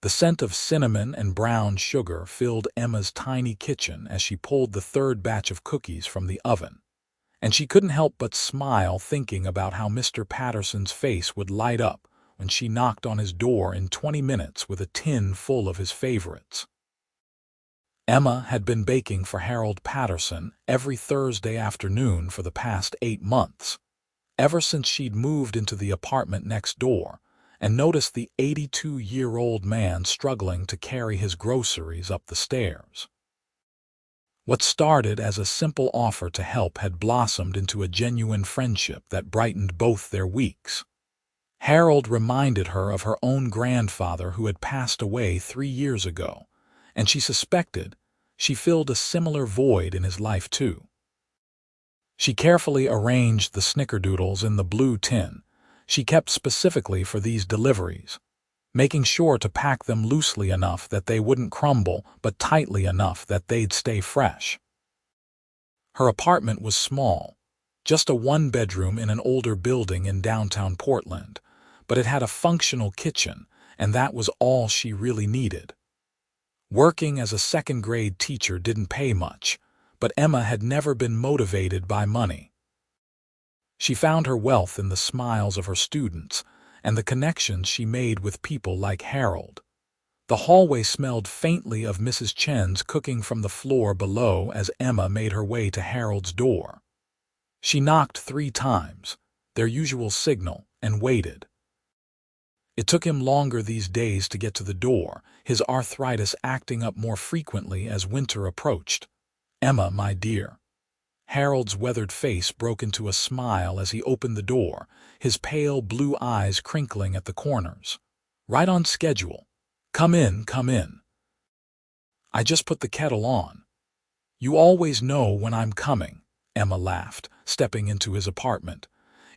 The scent of cinnamon and brown sugar filled Emma's tiny kitchen as she pulled the third batch of cookies from the oven, and she couldn't help but smile thinking about how Mr. Patterson's face would light up when she knocked on his door in 20 minutes with a tin full of his favorites. Emma had been baking for Harold Patterson every Thursday afternoon for the past 8 months, ever since she'd moved into the apartment next door and noticed the 82-year-old man struggling to carry his groceries up the stairs. What started as a simple offer to help had blossomed into a genuine friendship that brightened both their weeks. Harold reminded her of her own grandfather who had passed away 3 years ago, and she suspected she filled a similar void in his life too. She carefully arranged the snickerdoodles in the blue tin she kept specifically for these deliveries, making sure to pack them loosely enough that they wouldn't crumble but tightly enough that they'd stay fresh. Her apartment was small, just a one-bedroom in an older building in downtown Portland, but it had a functional kitchen, and that was all she really needed. Working as a second-grade teacher didn't pay much, but Emma had never been motivated by money. She found her wealth in the smiles of her students and the connections she made with people like Harold. The hallway smelled faintly of Mrs. Chen's cooking from the floor below as Emma made her way to Harold's door. She knocked 3 times, their usual signal, and waited. It took him longer these days to get to the door, his arthritis acting up more frequently as winter approached. "Emma, my dear." Harold's weathered face broke into a smile as he opened the door, his pale blue eyes crinkling at the corners. "Right on schedule. Come in, come in." "I just put the kettle on." "You always know when I'm coming," Emma laughed, stepping into his apartment.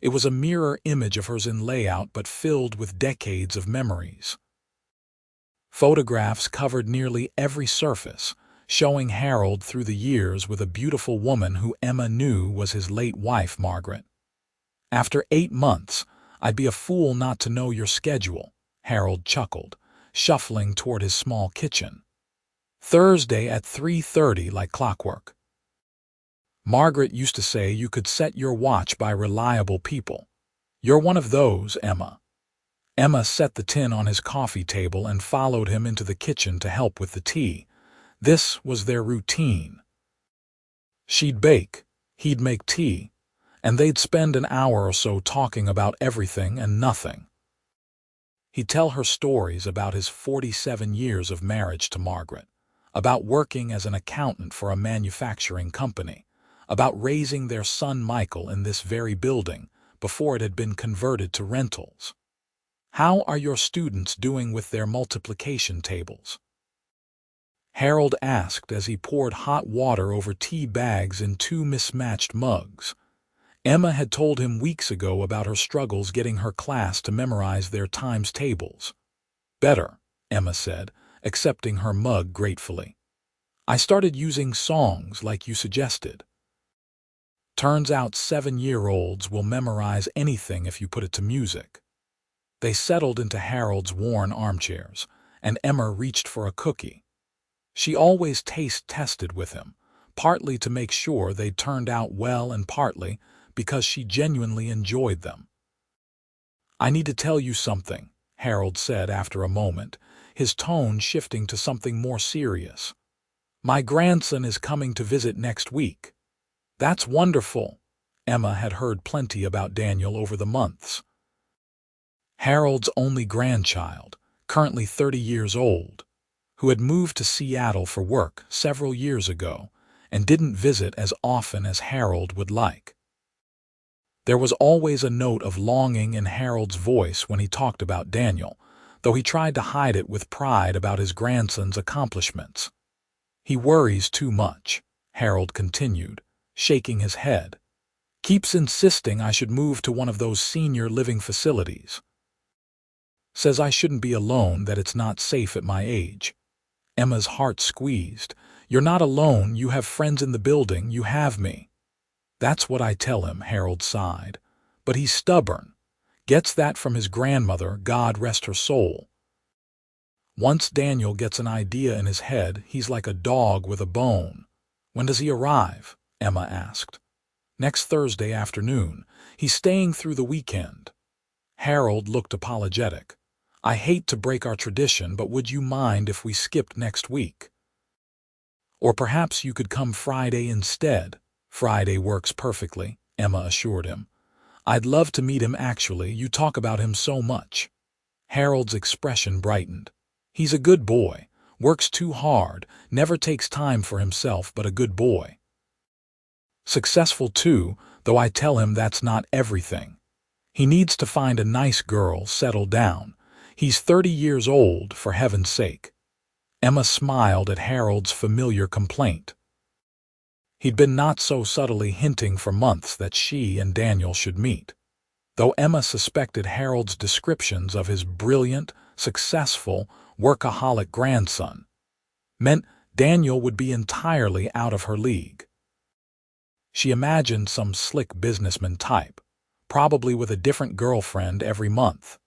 It was a mirror image of hers in layout but filled with decades of memories. Photographs covered nearly every surface, showing Harold through the years with a beautiful woman who Emma knew was his late wife, Margaret. "After 8 months, I'd be a fool not to know your schedule," Harold chuckled, shuffling toward his small kitchen. "Thursday at 3:30 like clockwork." "Margaret used to say you could set your watch by reliable people. You're one of those, Emma." Emma set the tin on his coffee table and followed him into the kitchen to help with the tea. This was their routine. She'd bake, he'd make tea, and they'd spend an hour or so talking about everything and nothing. He'd tell her stories about his 47 years of marriage to Margaret, about working as an accountant for a manufacturing company, about raising their son Michael in this very building before it had been converted to rentals. "How are your students doing with their multiplication tables?" Harold asked as he poured hot water over tea bags in 2 mismatched mugs. Emma had told him weeks ago about her struggles getting her class to memorize their times tables. "Better," Emma said, accepting her mug gratefully. "I started using songs like you suggested." Turns out 7-year-olds will memorize anything if you put it to music. They settled into Harold's worn armchairs, and Emma reached for a cookie. She always taste-tested with him, partly to make sure they turned out well and partly because she genuinely enjoyed them. "I need to tell you something," Harold said after a moment, his tone shifting to something more serious. "My grandson is coming to visit next week." "That's wonderful." Emma had heard plenty about Daniel over the months. Harold's only grandchild, currently 30 years old, who had moved to Seattle for work several years ago and didn't visit as often as Harold would like. There was always a note of longing in Harold's voice when he talked about Daniel, though he tried to hide it with pride about his grandson's accomplishments. "He worries too much," Harold continued, shaking his head. "Keeps insisting I should move to one of those senior living facilities. Says I shouldn't be alone, that it's not safe at my age." Emma's heart squeezed. "You're not alone, you have friends in the building, you have me." "That's what I tell him," Harold sighed. "But he's stubborn. Gets that from his grandmother, God rest her soul." Once Daniel gets an idea in his head, he's like a dog with a bone. When does he arrive? Emma asked. Next Thursday afternoon. He's staying through the weekend. Harold looked apologetic. I hate to break our tradition, but would you mind if we skipped next week? Or perhaps you could come Friday instead. Friday works perfectly, Emma assured him. I'd love to meet him actually, you talk about him so much. Harold's expression brightened. He's a good boy, works too hard, never takes time for himself, but a good boy. Successful too, though I tell him that's not everything. He needs to find a nice girl, settle down. He's 30 years old, for heaven's sake. Emma smiled at Harold's familiar complaint. He'd been not so subtly hinting for months that she and Daniel should meet. Though Emma suspected Harold's descriptions of his brilliant, successful, workaholic grandson meant Daniel would be entirely out of her league. She imagined some slick businessman type, probably with a different girlfriend every month.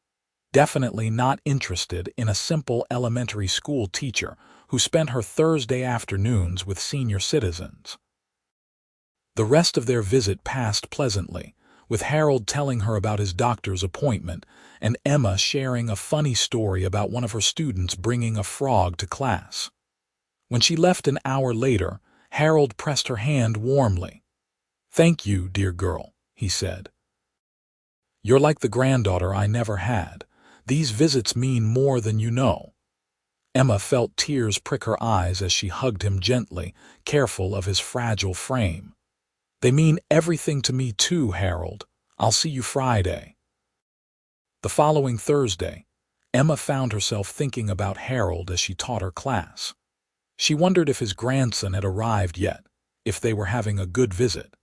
Definitely not interested in a simple elementary school teacher who spent her Thursday afternoons with senior citizens. The rest of their visit passed pleasantly, with Harold telling her about his doctor's appointment and Emma sharing a funny story about one of her students bringing a frog to class. When she left an hour later, Harold pressed her hand warmly. "Thank you, dear girl," he said. "You're like the granddaughter I never had. These visits mean more than you know." Emma felt tears prick her eyes as she hugged him gently, careful of his fragile frame. "They mean everything to me too, Harold. I'll see you Friday." The following Thursday, Emma found herself thinking about Harold as she taught her class. She wondered if his grandson had arrived yet, if they were having a good visit.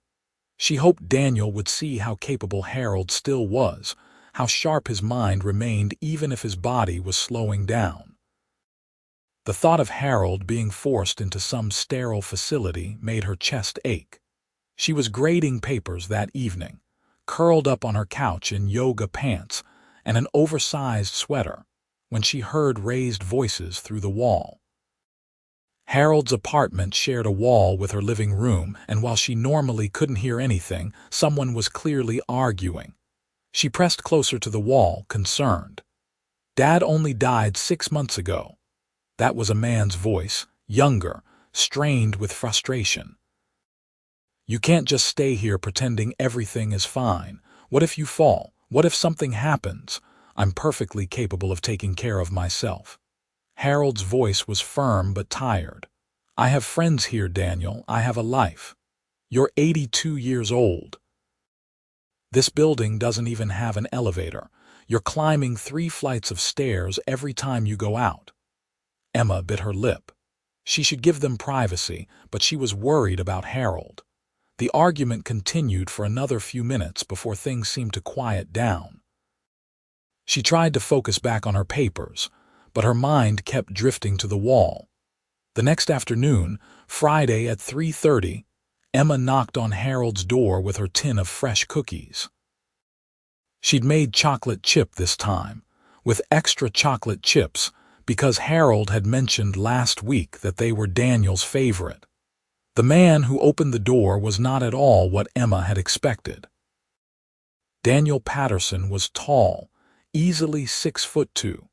She hoped Daniel would see how capable Harold still was, how sharp his mind remained even if his body was slowing down. The thought of Harold being forced into some sterile facility made her chest ache. She was grading papers that evening, curled up on her couch in yoga pants and an oversized sweater, when she heard raised voices through the wall. Harold's apartment shared a wall with her living room, and while she normally couldn't hear anything, someone was clearly arguing. She pressed closer to the wall, concerned. "Dad only died 6 months ago." That was a man's voice, younger, strained with frustration. "You can't just stay here pretending everything is fine. What if you fall? What if something happens? I'm perfectly capable of taking care of myself." Harold's voice was firm but tired. "I have friends here, Daniel. I have a life. You're 82 years old. This building doesn't even have an elevator. You're climbing 3 flights of stairs every time you go out." Emma bit her lip. She should give them privacy, but she was worried about Harold. The argument continued for another few minutes before things seemed to quiet down. She tried to focus back on her papers, but her mind kept drifting to the wall. The next afternoon, Friday at 3:30, Emma knocked on Harold's door with her tin of fresh cookies. She'd made chocolate chip this time, with extra chocolate chips, because Harold had mentioned last week that they were Daniel's favorite. The man who opened the door was not at all what Emma had expected. Daniel Patterson was tall, easily 6'2",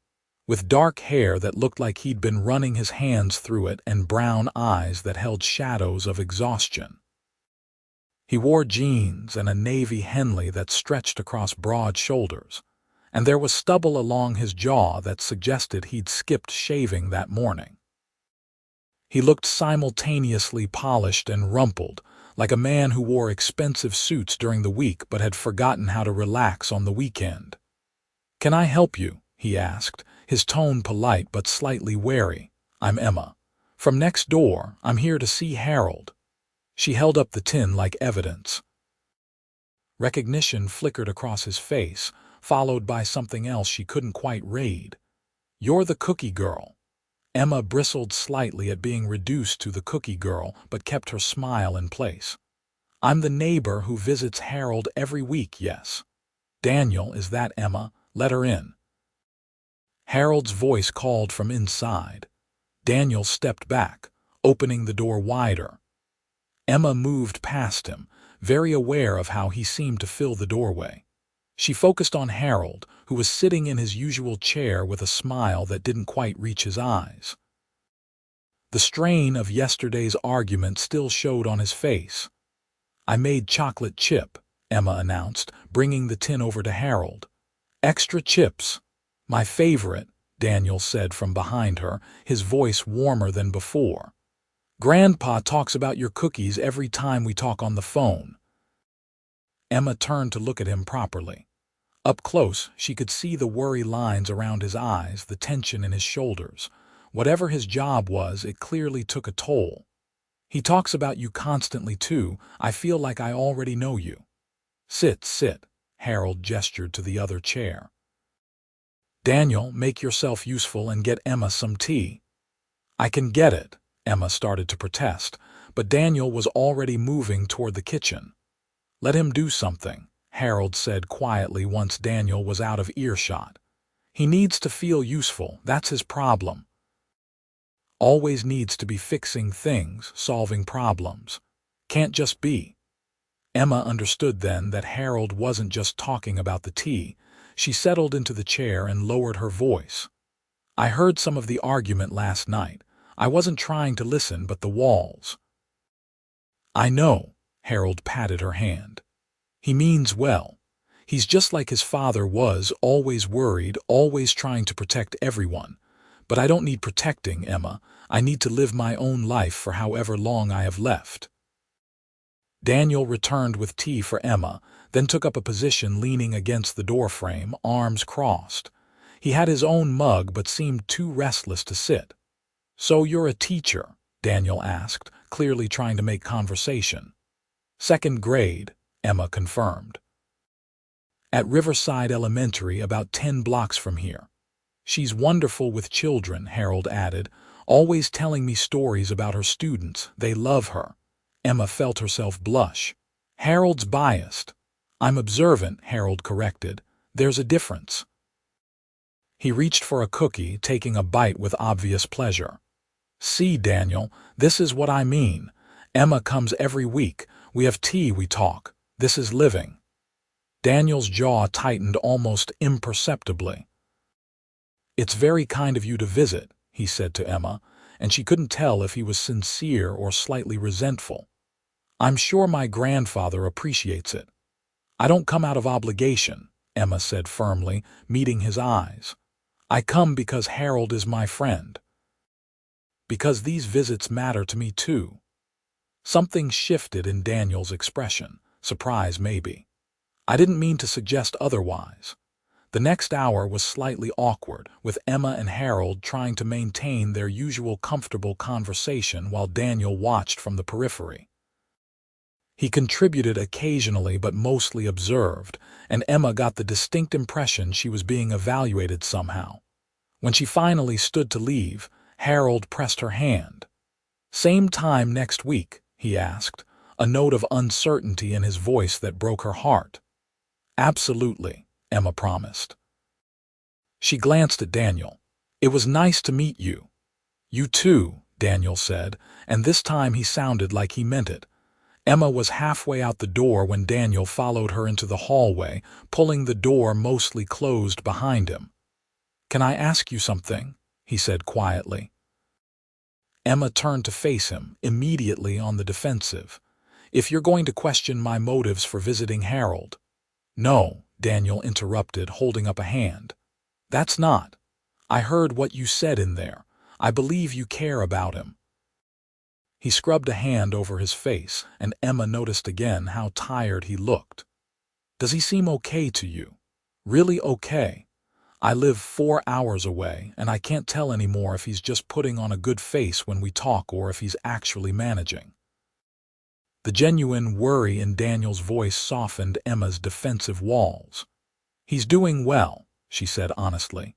with dark hair that looked like he'd been running his hands through it and brown eyes that held shadows of exhaustion. He wore jeans and a navy Henley that stretched across broad shoulders, and there was stubble along his jaw that suggested he'd skipped shaving that morning. He looked simultaneously polished and rumpled, like a man who wore expensive suits during the week but had forgotten how to relax on the weekend. "Can I help you?" he asked, his tone polite but slightly wary. "I'm Emma. From next door. I'm here to see Harold." She held up the tin like evidence. Recognition flickered across his face, followed by something else she couldn't quite read. "You're the cookie girl." Emma bristled slightly at being reduced to the cookie girl, but kept her smile in place. "I'm the neighbor who visits Harold every week, yes." "Daniel, is that Emma? Let her in." Harold's voice called from inside. Daniel stepped back, opening the door wider. Emma moved past him, very aware of how he seemed to fill the doorway. She focused on Harold, who was sitting in his usual chair with a smile that didn't quite reach his eyes. The strain of yesterday's argument still showed on his face. "I made chocolate chip," Emma announced, bringing the tin over to Harold. "Extra chips." "My favorite," Daniel said from behind her, his voice warmer than before. "Grandpa talks about your cookies every time we talk on the phone." Emma turned to look at him properly. Up close, she could see the worry lines around his eyes, the tension in his shoulders. Whatever his job was, it clearly took a toll. "He talks about you constantly, too. I feel like I already know you." "Sit, sit," Harold gestured to the other chair. "Daniel, make yourself useful and get Emma some tea." "I can get it," Emma started to protest, but Daniel was already moving toward the kitchen. "Let him do something," Harold said quietly once Daniel was out of earshot. "He needs to feel useful, that's his problem. Always needs to be fixing things, solving problems. Can't just be." Emma understood then that Harold wasn't just talking about the tea. She settled into the chair and lowered her voice. "I heard some of the argument last night. I wasn't trying to listen, but the walls." "I know," Harold patted her hand. "He means well. He's just like his father was, always worried, always trying to protect everyone. But I don't need protecting, Emma. I need to live my own life for however long I have left." Daniel returned with tea for Emma, then took up a position leaning against the doorframe, arms crossed. He had his own mug but seemed too restless to sit. "So you're a teacher?" Daniel asked, clearly trying to make conversation. "Second grade," Emma confirmed. "At Riverside Elementary, about 10 blocks from here." "She's wonderful with children," Harold added, "always telling me stories about her students. They love her." Emma felt herself blush. "Harold's biased." "I'm observant," Harold corrected. "There's a difference." He reached for a cookie, taking a bite with obvious pleasure. "See, Daniel, this is what I mean. Emma comes every week. We have tea, we talk. This is living." Daniel's jaw tightened almost imperceptibly. "It's very kind of you to visit," he said to Emma, and she couldn't tell if he was sincere or slightly resentful. "I'm sure my grandfather appreciates it." "I don't come out of obligation," Emma said firmly, meeting his eyes. "I come because Harold is my friend. Because these visits matter to me too." Something shifted in Daniel's expression, surprise maybe. "I didn't mean to suggest otherwise." The next hour was slightly awkward, with Emma and Harold trying to maintain their usual comfortable conversation while Daniel watched from the periphery. He contributed occasionally but mostly observed, and Emma got the distinct impression she was being evaluated somehow. When she finally stood to leave, Harold pressed her hand. "Same time next week?" he asked, a note of uncertainty in his voice that broke her heart. "Absolutely," Emma promised. She glanced at Daniel. "It was nice to meet you." "You too," Daniel said, and this time he sounded like he meant it. Emma was halfway out the door when Daniel followed her into the hallway, pulling the door mostly closed behind him. "Can I ask you something?" he said quietly. Emma turned to face him, immediately on the defensive. "If you're going to question my motives for visiting Harold—" "No," Daniel interrupted, holding up a hand. "That's not. I heard what you said in there. I believe you care about him." He scrubbed a hand over his face, and Emma noticed again how tired he looked. "Does he seem okay to you? Really okay? I live 4 hours away, and I can't tell anymore if he's just putting on a good face when we talk or if he's actually managing." The genuine worry in Daniel's voice softened Emma's defensive walls. "He's doing well," she said honestly.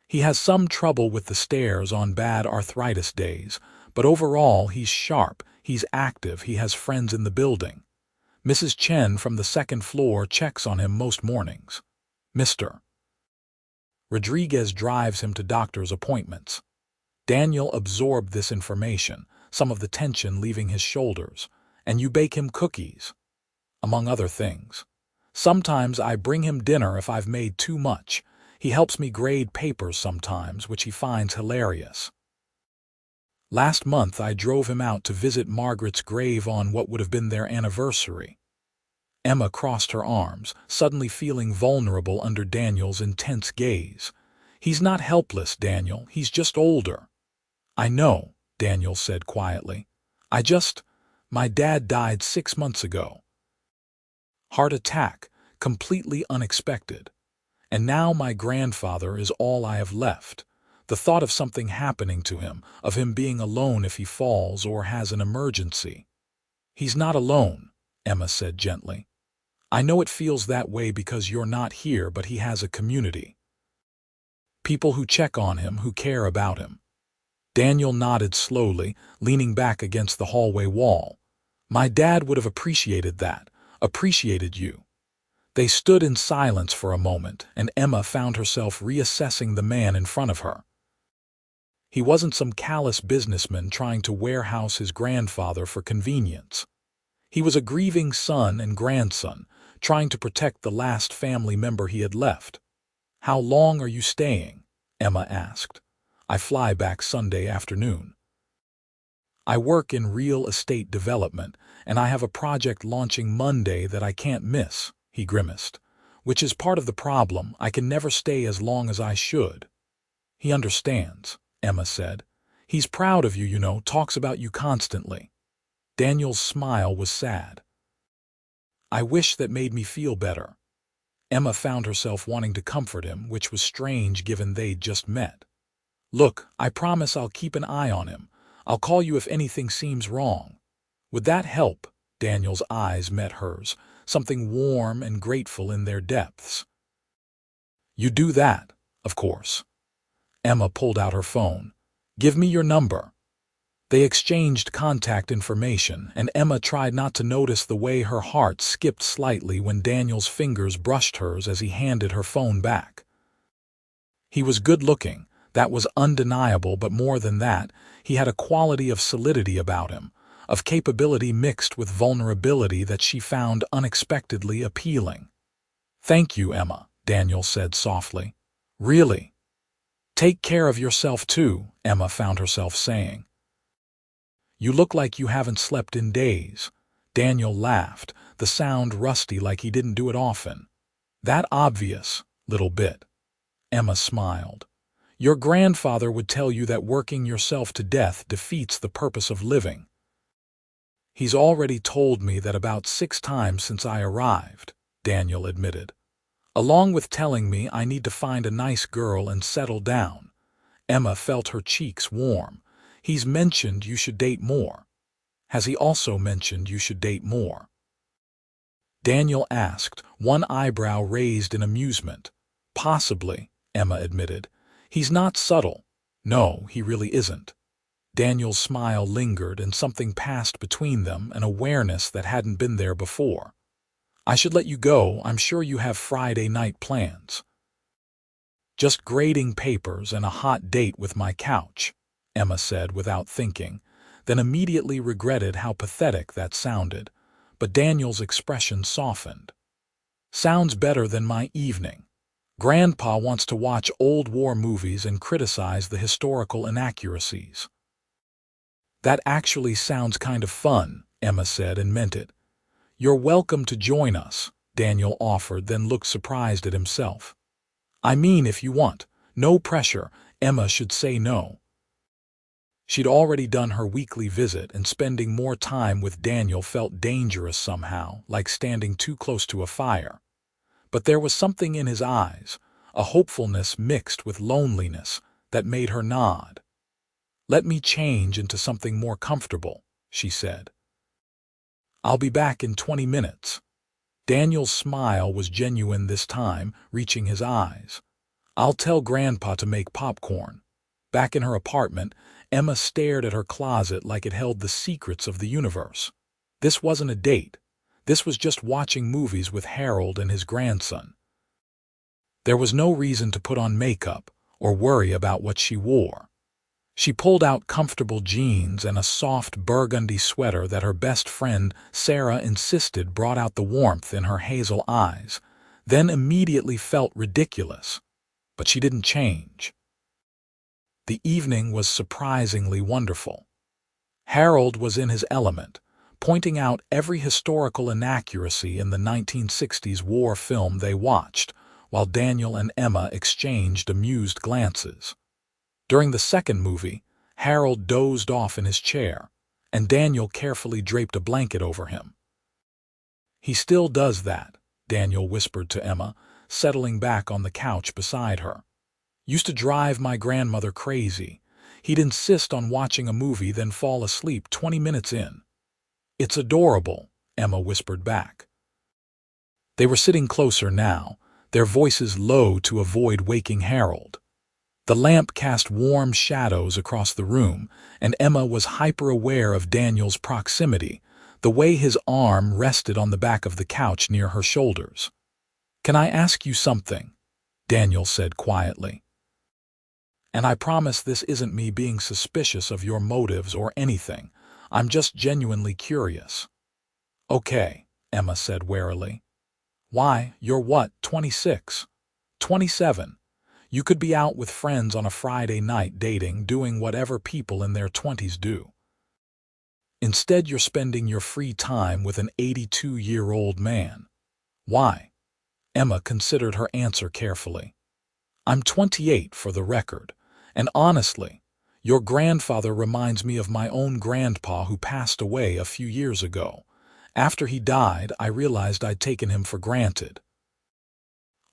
"He has some trouble with the stairs on bad arthritis days, but overall he's sharp, he's active, he has friends in the building. Mrs. Chen from the second floor checks on him most mornings. Mr. Rodriguez drives him to doctor's appointments. Daniel absorbed this information, some of the tension leaving his shoulders, and you bake him cookies, among other things. Sometimes I bring him dinner if I've made too much. He helps me grade papers sometimes, which he finds hilarious. Last month I drove him out to visit Margaret's grave on what would have been their anniversary. Emma crossed her arms, suddenly feeling vulnerable under Daniel's intense gaze. He's not helpless, Daniel, he's just older. I know, Daniel said quietly. My dad died 6 months ago. Heart attack, completely unexpected. And now my grandfather is all I have left. The thought of something happening to him, of him being alone if he falls or has an emergency. He's not alone, Emma said gently. I know it feels that way because you're not here, but he has a community. People who check on him, who care about him. Daniel nodded slowly, leaning back against the hallway wall. My dad would have appreciated that, appreciated you. They stood in silence for a moment, and Emma found herself reassessing the man in front of her. He wasn't some callous businessman trying to warehouse his grandfather for convenience. He was a grieving son and grandson, trying to protect the last family member he had left. How long are you staying? Emma asked. I fly back Sunday afternoon. I work in real estate development, and I have a project launching Monday that I can't miss, he grimaced. Which is part of the problem. I can never stay as long as I should. He understands, Emma said. He's proud of you, you know, talks about you constantly. Daniel's smile was sad. I wish that made me feel better. Emma found herself wanting to comfort him, which was strange given they'd just met. Look, I promise I'll keep an eye on him. I'll call you if anything seems wrong. Would that help? Daniel's eyes met hers, something warm and grateful in their depths. You do that, of course. Emma pulled out her phone. Give me your number. They exchanged contact information, and Emma tried not to notice the way her heart skipped slightly when Daniel's fingers brushed hers as he handed her phone back. He was good-looking. That was undeniable, but more than that, he had a quality of solidity about him, of capability mixed with vulnerability that she found unexpectedly appealing. Thank you, Emma, Daniel said softly. Really? Take care of yourself too, Emma found herself saying. You look like you haven't slept in days. Daniel laughed, the sound rusty like he didn't do it often. That obvious, little bit. Emma smiled. Your grandfather would tell you that working yourself to death defeats the purpose of living. He's already told me that about 6 times since I arrived, Daniel admitted. Along with telling me I need to find a nice girl and settle down. Emma felt her cheeks warm. He's mentioned you should date more. Has he also mentioned you should date more? Daniel asked, one eyebrow raised in amusement. Possibly, Emma admitted. He's not subtle. No, he really isn't. Daniel's smile lingered and something passed between them, an awareness that hadn't been there before. I should let you go. I'm sure you have Friday night plans. Just grading papers and a hot date with my couch, Emma said without thinking, then immediately regretted how pathetic that sounded, but Daniel's expression softened. Sounds better than my evening. Grandpa wants to watch old war movies and criticize the historical inaccuracies. That actually sounds kind of fun, Emma said and meant it. You're welcome to join us, Daniel offered, then looked surprised at himself. I mean, if you want. No pressure. Emma should say no. She'd already done her weekly visit, and spending more time with Daniel felt dangerous somehow, like standing too close to a fire. But there was something in his eyes, a hopefulness mixed with loneliness, that made her nod. Let me change into something more comfortable, she said. I'll be back in 20 minutes. Daniel's smile was genuine this time, reaching his eyes. I'll tell Grandpa to make popcorn. Back in her apartment, Emma stared at her closet like it held the secrets of the universe. This wasn't a date. This was just watching movies with Harold and his grandson. There was no reason to put on makeup or worry about what she wore. She pulled out comfortable jeans and a soft burgundy sweater that her best friend Sarah insisted brought out the warmth in her hazel eyes, then immediately felt ridiculous. But she didn't change. The evening was surprisingly wonderful. Harold was in his element, pointing out every historical inaccuracy in the 1960s war film they watched, while Daniel and Emma exchanged amused glances. During the second movie, Harold dozed off in his chair, and Daniel carefully draped a blanket over him. "He still does that," Daniel whispered to Emma, settling back on the couch beside her. "Used to drive my grandmother crazy. He'd insist on watching a movie, then fall asleep 20 minutes in." "It's adorable," Emma whispered back. They were sitting closer now, their voices low to avoid waking Harold. The lamp cast warm shadows across the room, and Emma was hyper-aware of Daniel's proximity, the way his arm rested on the back of the couch near her shoulders. "Can I ask you something?" Daniel said quietly. "And I promise this isn't me being suspicious of your motives or anything. I'm just genuinely curious." "Okay," Emma said warily. "Why, you're what, 26? 27? You could be out with friends on a Friday night dating, doing whatever people in their 20s do. Instead, you're spending your free time with an 82-year-old man. Why?" Emma considered her answer carefully. "I'm 28 for the record, and honestly, your grandfather reminds me of my own grandpa who passed away a few years ago. After he died, I realized I'd taken him for granted.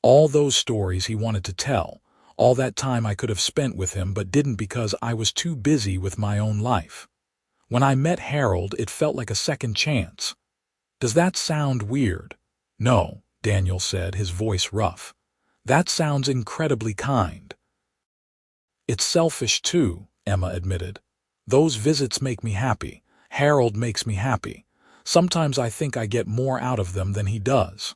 All those stories he wanted to tell, all that time I could have spent with him but didn't because I was too busy with my own life. When I met Harold, it felt like a second chance. Does that sound weird?" "No," Daniel said, his voice rough. "That sounds incredibly kind." "It's selfish too," Emma admitted. "Those visits make me happy. Harold makes me happy. Sometimes I think I get more out of them than he does."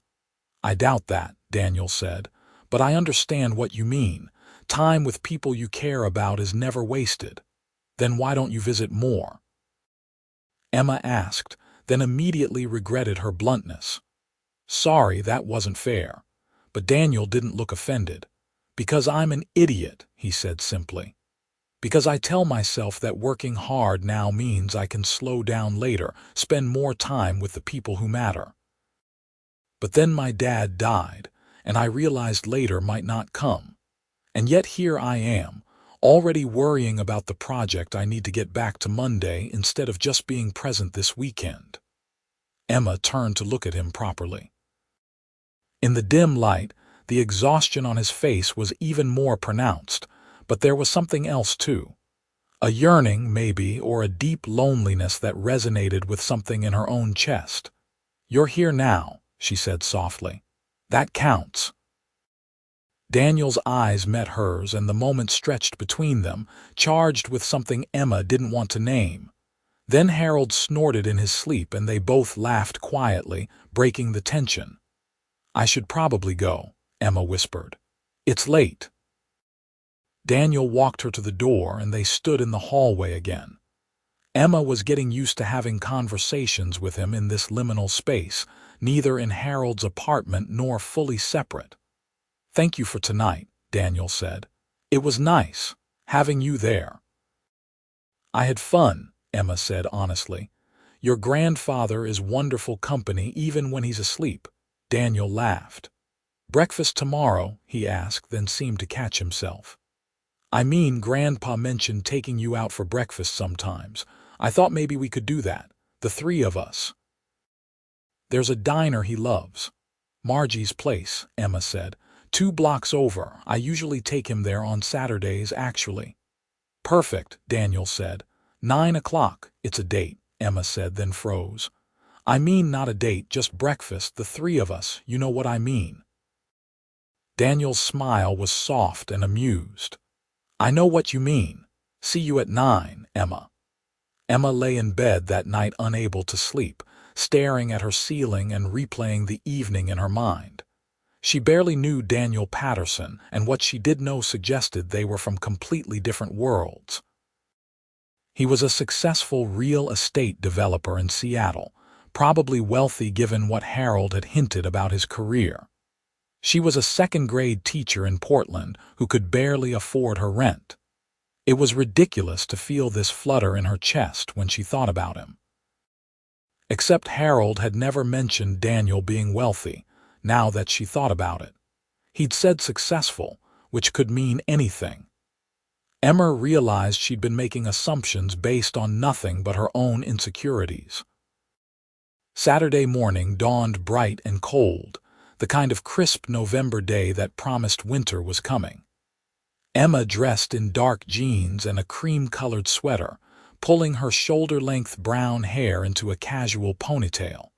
"I doubt that," Daniel said, "but I understand what you mean. Time with people you care about is never wasted. Then why don't you visit more?" Emma asked, then immediately regretted her bluntness. "Sorry, that wasn't fair." But Daniel didn't look offended. "Because I'm an idiot," he said simply. "Because I tell myself that working hard now means I can slow down later, spend more time with the people who matter. But then my dad died, and I realized later might not come. And yet here I am, already worrying about the project I need to get back to Monday instead of just being present this weekend." Emma turned to look at him properly. In the dim light, the exhaustion on his face was even more pronounced, but there was something else too. A yearning, maybe, or a deep loneliness that resonated with something in her own chest. "You're here now," she said softly. "That counts." Daniel's eyes met hers, and the moment stretched between them, charged with something Emma didn't want to name. Then Harold snorted in his sleep, and they both laughed quietly, breaking the tension. "I should probably go," Emma whispered. "It's late." Daniel walked her to the door, and they stood in the hallway again. Emma was getting used to having conversations with him in this liminal space, neither in Harold's apartment nor fully separate. "Thank you for tonight," Daniel said. "It was nice, having you there." "I had fun," Emma said honestly. "Your grandfather is wonderful company even when he's asleep." Daniel laughed. "Breakfast tomorrow?" he asked, then seemed to catch himself. "I mean, Grandpa mentioned taking you out for breakfast sometimes. I thought maybe we could do that, the three of us." "There's a diner he loves. Margie's Place," Emma said. 2 blocks over. I usually take him there on Saturdays, actually." "Perfect," Daniel said. 9 o'clock. It's a date," Emma said, then froze. "I mean not a date, just breakfast, the three of us, you know what I mean." Daniel's smile was soft and amused. "I know what you mean. See you at 9, Emma." Emma lay in bed that night unable to sleep, staring at her ceiling and replaying the evening in her mind. She barely knew Daniel Patterson, and what she did know suggested they were from completely different worlds. He was a successful real estate developer in Seattle, probably wealthy given what Harold had hinted about his career. She was a second-grade teacher in Portland who could barely afford her rent. It was ridiculous to feel this flutter in her chest when she thought about him. Except Harold had never mentioned Daniel being wealthy, now that she thought about it. He'd said successful, which could mean anything. Emma realized she'd been making assumptions based on nothing but her own insecurities. Saturday morning dawned bright and cold, the kind of crisp November day that promised winter was coming. Emma dressed in dark jeans and a cream-colored sweater, pulling her shoulder-length brown hair into a casual ponytail.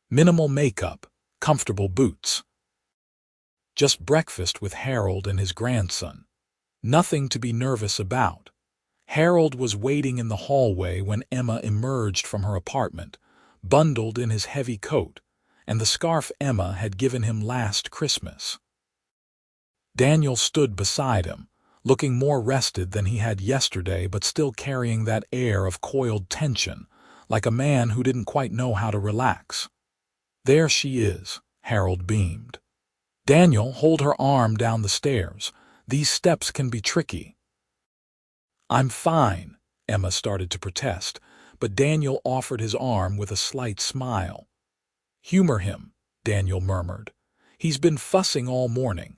Minimal makeup, comfortable boots. Just breakfast with Harold and his grandson. Nothing to be nervous about. Harold was waiting in the hallway when Emma emerged from her apartment, bundled in his heavy coat, and the scarf Emma had given him last Christmas. Daniel stood beside him, looking more rested than he had yesterday but still carrying that air of coiled tension, like a man who didn't quite know how to relax. "There she is," Harold beamed. "Daniel, hold her arm down the stairs. These steps can be tricky." "I'm fine," Emma started to protest, but Daniel offered his arm with a slight smile. "Humor him," Daniel murmured. "He's been fussing all morning."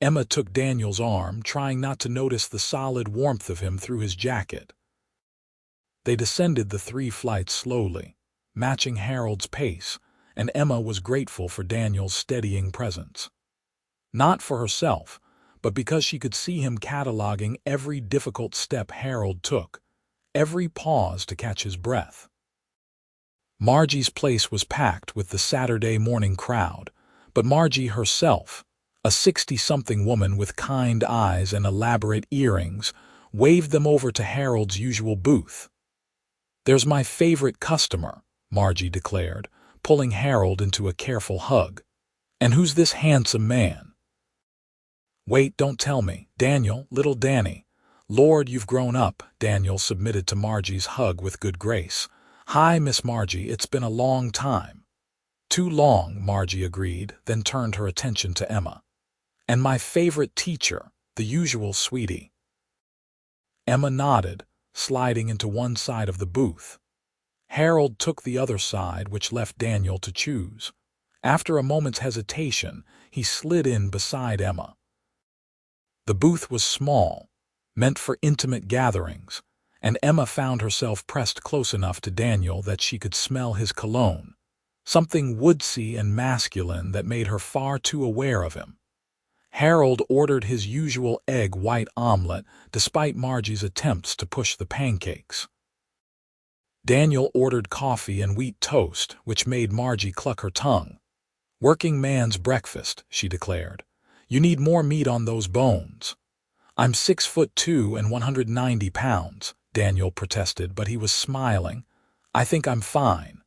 Emma took Daniel's arm, trying not to notice the solid warmth of him through his jacket. They descended the 3 flights slowly, matching Harold's pace, and Emma was grateful for Daniel's steadying presence. Not for herself, but because she could see him cataloging every difficult step Harold took, every pause to catch his breath. Margie's place was packed with the Saturday morning crowd, but Margie herself, a 60-something woman with kind eyes and elaborate earrings, waved them over to Harold's usual booth. "There's my favorite customer," Margie declared, pulling Harold into a careful hug. "And who's this handsome man?" "Wait, don't tell me. Daniel, little Danny." "Lord, you've grown up," Daniel submitted to Margie's hug with good grace. "Hi, Miss Margie, it's been a long time." "Too long," Margie agreed, then turned her attention to Emma. "And my favorite teacher, the usual sweetie." Emma nodded, sliding into one side of the booth. Harold took the other side, which left Daniel to choose. After a moment's hesitation, he slid in beside Emma. The booth was small, meant for intimate gatherings, and Emma found herself pressed close enough to Daniel that she could smell his cologne, something woodsy and masculine that made her far too aware of him. Harold ordered his usual egg white omelet despite Margie's attempts to push the pancakes. Daniel ordered coffee and wheat toast, which made Margie cluck her tongue. "Working man's breakfast," she declared. "You need more meat on those bones." "I'm 6'2" and 190 pounds, Daniel protested, but he was smiling. "I think I'm fine."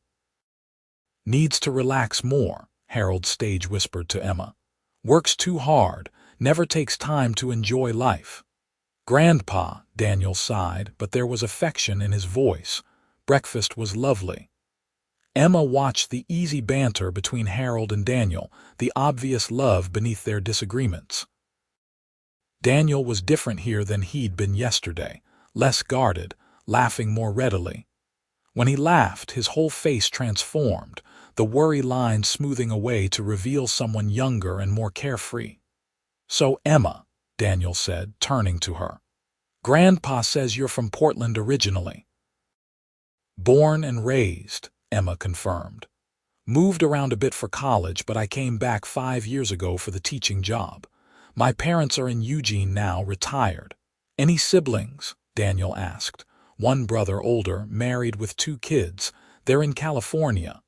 "Needs to relax more," Harold stage whispered to Emma. "Works too hard, never takes time to enjoy life." "Grandpa," Daniel sighed, but there was affection in his voice. Breakfast was lovely. Emma watched the easy banter between Harold and Daniel, the obvious love beneath their disagreements. Daniel was different here than he'd been yesterday, less guarded, laughing more readily. When he laughed, his whole face transformed, the worry lines smoothing away to reveal someone younger and more carefree. "So, Emma," Daniel said, turning to her, "Grandpa says you're from Portland originally." "Born and raised," Emma confirmed. "Moved around a bit for college, but I came back 5 years ago for the teaching job. My parents are in Eugene now, retired." "Any siblings?" Daniel asked. "One brother, older, married with 2 kids. They're in California."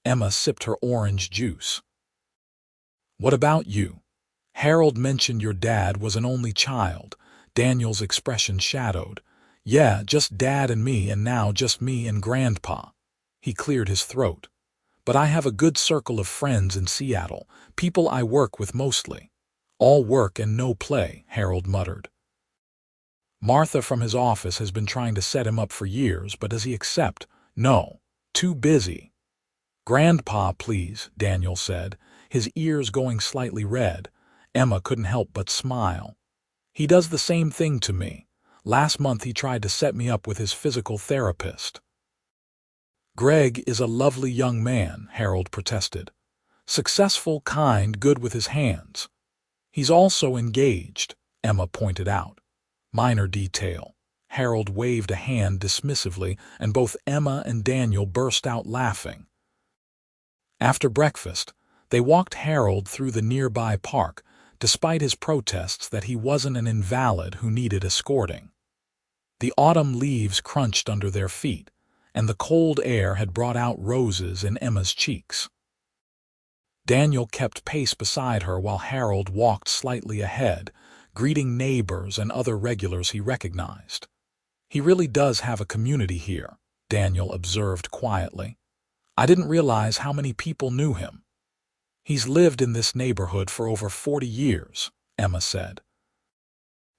Emma sipped her orange juice. "What about you? Harold mentioned your dad was an only child." Daniel's expression shadowed. "Yeah, just Dad and me, and now just me and Grandpa." He cleared his throat. But I have a good circle of friends in Seattle, people I work with mostly. All work and no play, Harold muttered. Martha from his office has been trying to set him up for years, but does he accept? No. Too busy. Grandpa, please, Daniel said, his ears going slightly red. Emma couldn't help but smile. He does the same thing to me. Last month he tried to set me up with his physical therapist. Greg is a lovely young man, Harold protested. Successful, kind, good with his hands. He's also engaged, Emma pointed out. Minor detail. Harold waved a hand dismissively, and both Emma and Daniel burst out laughing. After breakfast, they walked Harold through the nearby park, despite his protests that he wasn't an invalid who needed escorting. The autumn leaves crunched under their feet, and the cold air had brought out roses in Emma's cheeks. Daniel kept pace beside her while Harold walked slightly ahead, greeting neighbors and other regulars he recognized. He really does have a community here, Daniel observed quietly. I didn't realize how many people knew him. He's lived in this neighborhood for over 40 years, Emma said.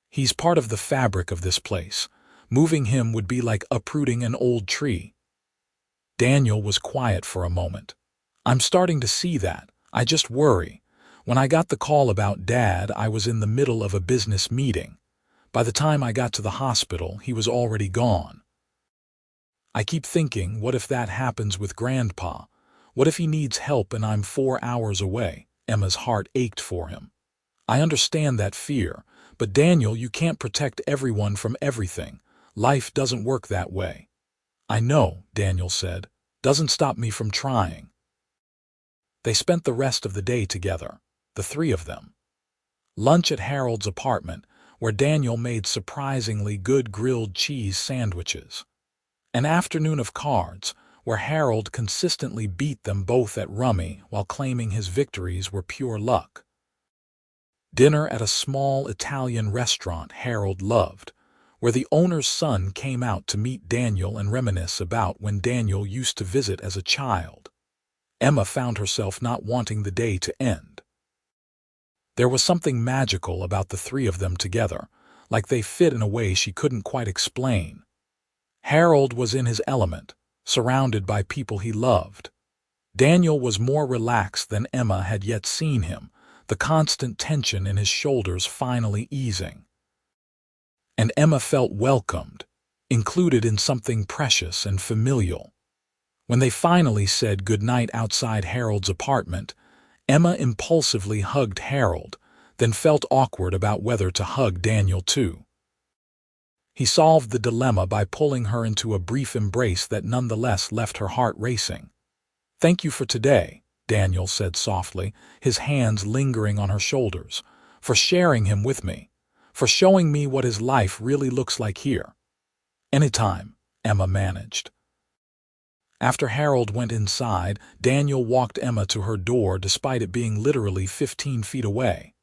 He's part of the fabric of this place. Moving him would be like uprooting an old tree. Daniel was quiet for a moment. I'm starting to see that. I just worry. When I got the call about Dad, I was in the middle of a business meeting. By the time I got to the hospital, he was already gone. I keep thinking, what if that happens with Grandpa? What if he needs help and I'm 4 hours away? Emma's heart ached for him. I understand that fear, but Daniel, you can't protect everyone from everything. Life doesn't work that way. I know, Daniel said. Doesn't stop me from trying. They spent the rest of the day together, the three of them. Lunch at Harold's apartment, where Daniel made surprisingly good grilled cheese sandwiches. An afternoon of cards, where Harold consistently beat them both at rummy while claiming his victories were pure luck. Dinner at a small Italian restaurant Harold loved, where the owner's son came out to meet Daniel and reminisce about when Daniel used to visit as a child. Emma found herself not wanting the day to end. There was something magical about the three of them together, like they fit in a way she couldn't quite explain. Harold was in his element, surrounded by people he loved. Daniel was more relaxed than Emma had yet seen him, the constant tension in his shoulders finally easing. And Emma felt welcomed, included in something precious and familial. When they finally said goodnight outside Harold's apartment, Emma impulsively hugged Harold, then felt awkward about whether to hug Daniel too. He solved the dilemma by pulling her into a brief embrace that nonetheless left her heart racing. Thank you for today, Daniel said softly, his hands lingering on her shoulders, for sharing him with me, for showing me what his life really looks like here. Anytime, Emma managed. After Harold went inside, Daniel walked Emma to her door despite it being literally 15 feet away.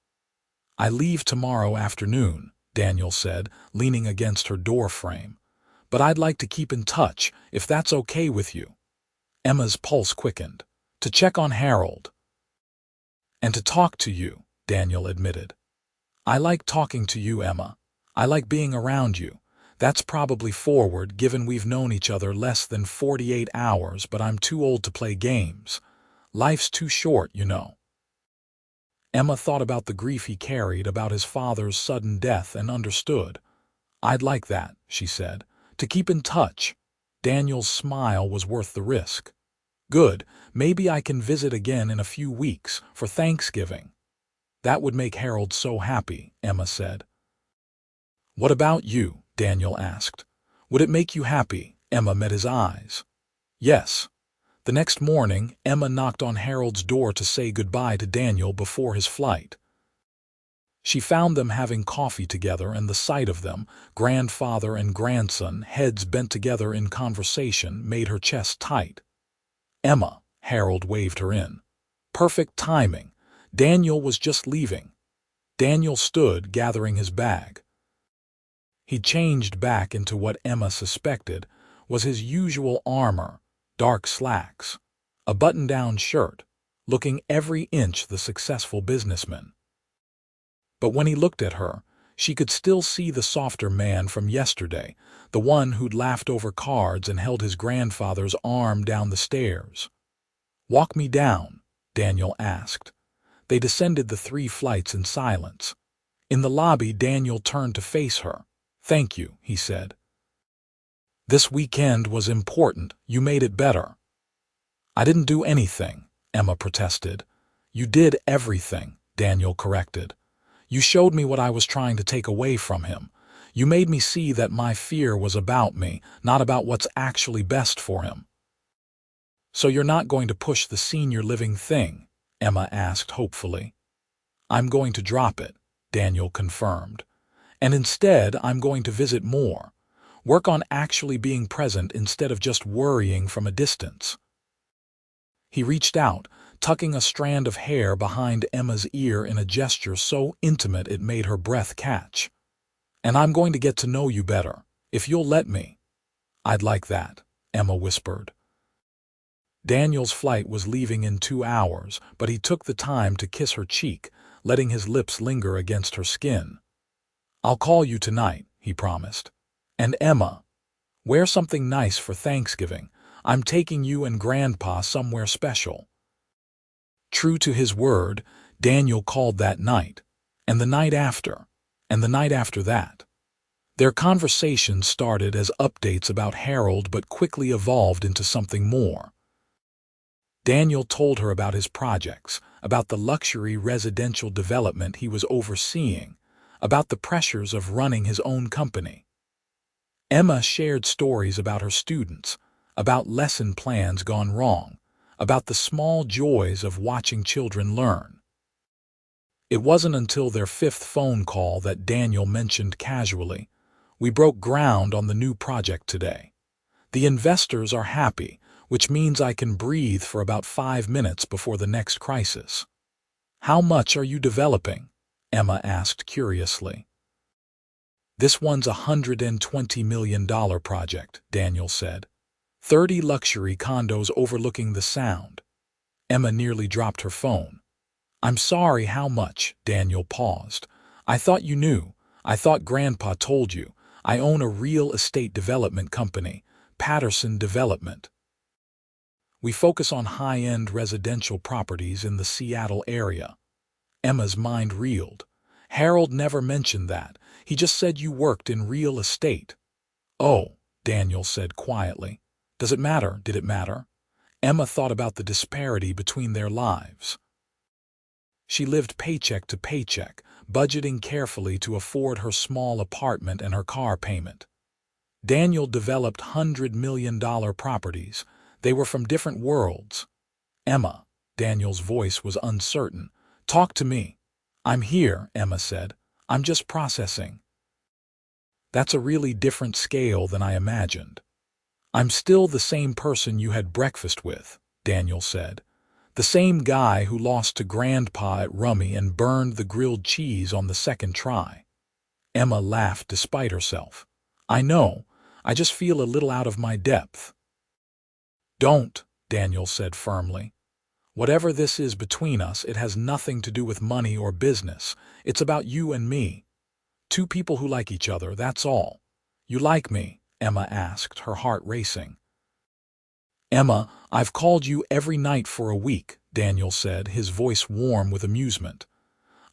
I leave tomorrow afternoon, Daniel said, leaning against her door frame. But I'd like to keep in touch, if that's okay with you. Emma's pulse quickened. To check on Harold. And to talk to you, Daniel admitted. I like talking to you, Emma. I like being around you. That's probably forward, given we've known each other less than 48 hours, but I'm too old to play games. Life's too short, you know. Emma thought about the grief he carried about his father's sudden death and understood. I'd like that, she said, to keep in touch. Daniel's smile was worth the risk. Good, maybe I can visit again in a few weeks, for Thanksgiving. That would make Harold so happy, Emma said. What about you? Daniel asked. Would it make you happy? Emma met his eyes. Yes. The next morning, Emma knocked on Harold's door to say goodbye to Daniel before his flight. She found them having coffee together, and the sight of them, grandfather and grandson, heads bent together in conversation, made her chest tight. Emma, Harold waved her in. Perfect timing. Daniel was just leaving. Daniel stood, gathering his bag. He changed back into what Emma suspected was his usual armor, dark slacks. a button-down shirt, looking every inch the successful businessman. But when he looked at her, she could still see the softer man from yesterday, the one who'd laughed over cards and held his grandfather's arm down the stairs. "Walk me down," Daniel asked. They descended the 3 flights in silence. In the lobby, Daniel turned to face her. "Thank you," he said. "This weekend was important. You made it better." "I didn't do anything," Emma protested. "You did everything," Daniel corrected. "You showed me what I was trying to take away from him. You made me see that my fear was about me, not about what's actually best for him." "So you're not going to push the senior living thing?" Emma asked hopefully. "I'm going to drop it," Daniel confirmed. "And instead, I'm going to visit more. Work on actually being present instead of just worrying from a distance." He reached out, tucking a strand of hair behind Emma's ear in a gesture so intimate it made her breath catch. "And I'm going to get to know you better, if you'll let me." "I'd like that," Emma whispered. Daniel's flight was leaving in 2 hours, but he took the time to kiss her cheek, letting his lips linger against her skin. "I'll call you tonight," he promised. "And Emma, wear something nice for Thanksgiving. I'm taking you and Grandpa somewhere special." True to his word, Daniel called that night, and the night after, and the night after that. Their conversation started as updates about Harold but quickly evolved into something more. Daniel told her about his projects, about the luxury residential development he was overseeing, about the pressures of running his own company. Emma shared stories about her students, about lesson plans gone wrong, about the small joys of watching children learn. It wasn't until their 5th phone call that Daniel mentioned casually, "We broke ground on the new project today. The investors are happy, which means I can breathe for about 5 minutes before the next crisis." "How much are you developing?" Emma asked curiously. "This one's a $120 million project," Daniel said. 30 luxury condos overlooking the Sound." Emma nearly dropped her phone. "I'm sorry, how much?" Daniel paused. "I thought you knew. I thought Grandpa told you. I own a real estate development company, Patterson Development. We focus on high-end residential properties in the Seattle area." Emma's mind reeled. "Harold never mentioned that. He just said you worked in real estate." "Oh," Daniel said quietly. "Does it matter? Did it matter?" Emma thought about the disparity between their lives. She lived paycheck to paycheck, budgeting carefully to afford her small apartment and her car payment. Daniel developed $100 million properties. They were from different worlds. "Emma," Daniel's voice was uncertain. "Talk to me." "I'm here," Emma said. "I'm just processing." "That's a really different scale than I imagined." "I'm still the same person you had breakfast with," Daniel said. "The same guy who lost to Grandpa at Rummy and burned the grilled cheese on the 2nd try." Emma laughed despite herself. "I know. I just feel a little out of my depth." "Don't," Daniel said firmly. "Whatever this is between us, it has nothing to do with money or business. It's about you and me. 2 people who like each other, that's all." "You like me?" Emma asked, her heart racing. "Emma, I've called you every night for a week," Daniel said, his voice warm with amusement.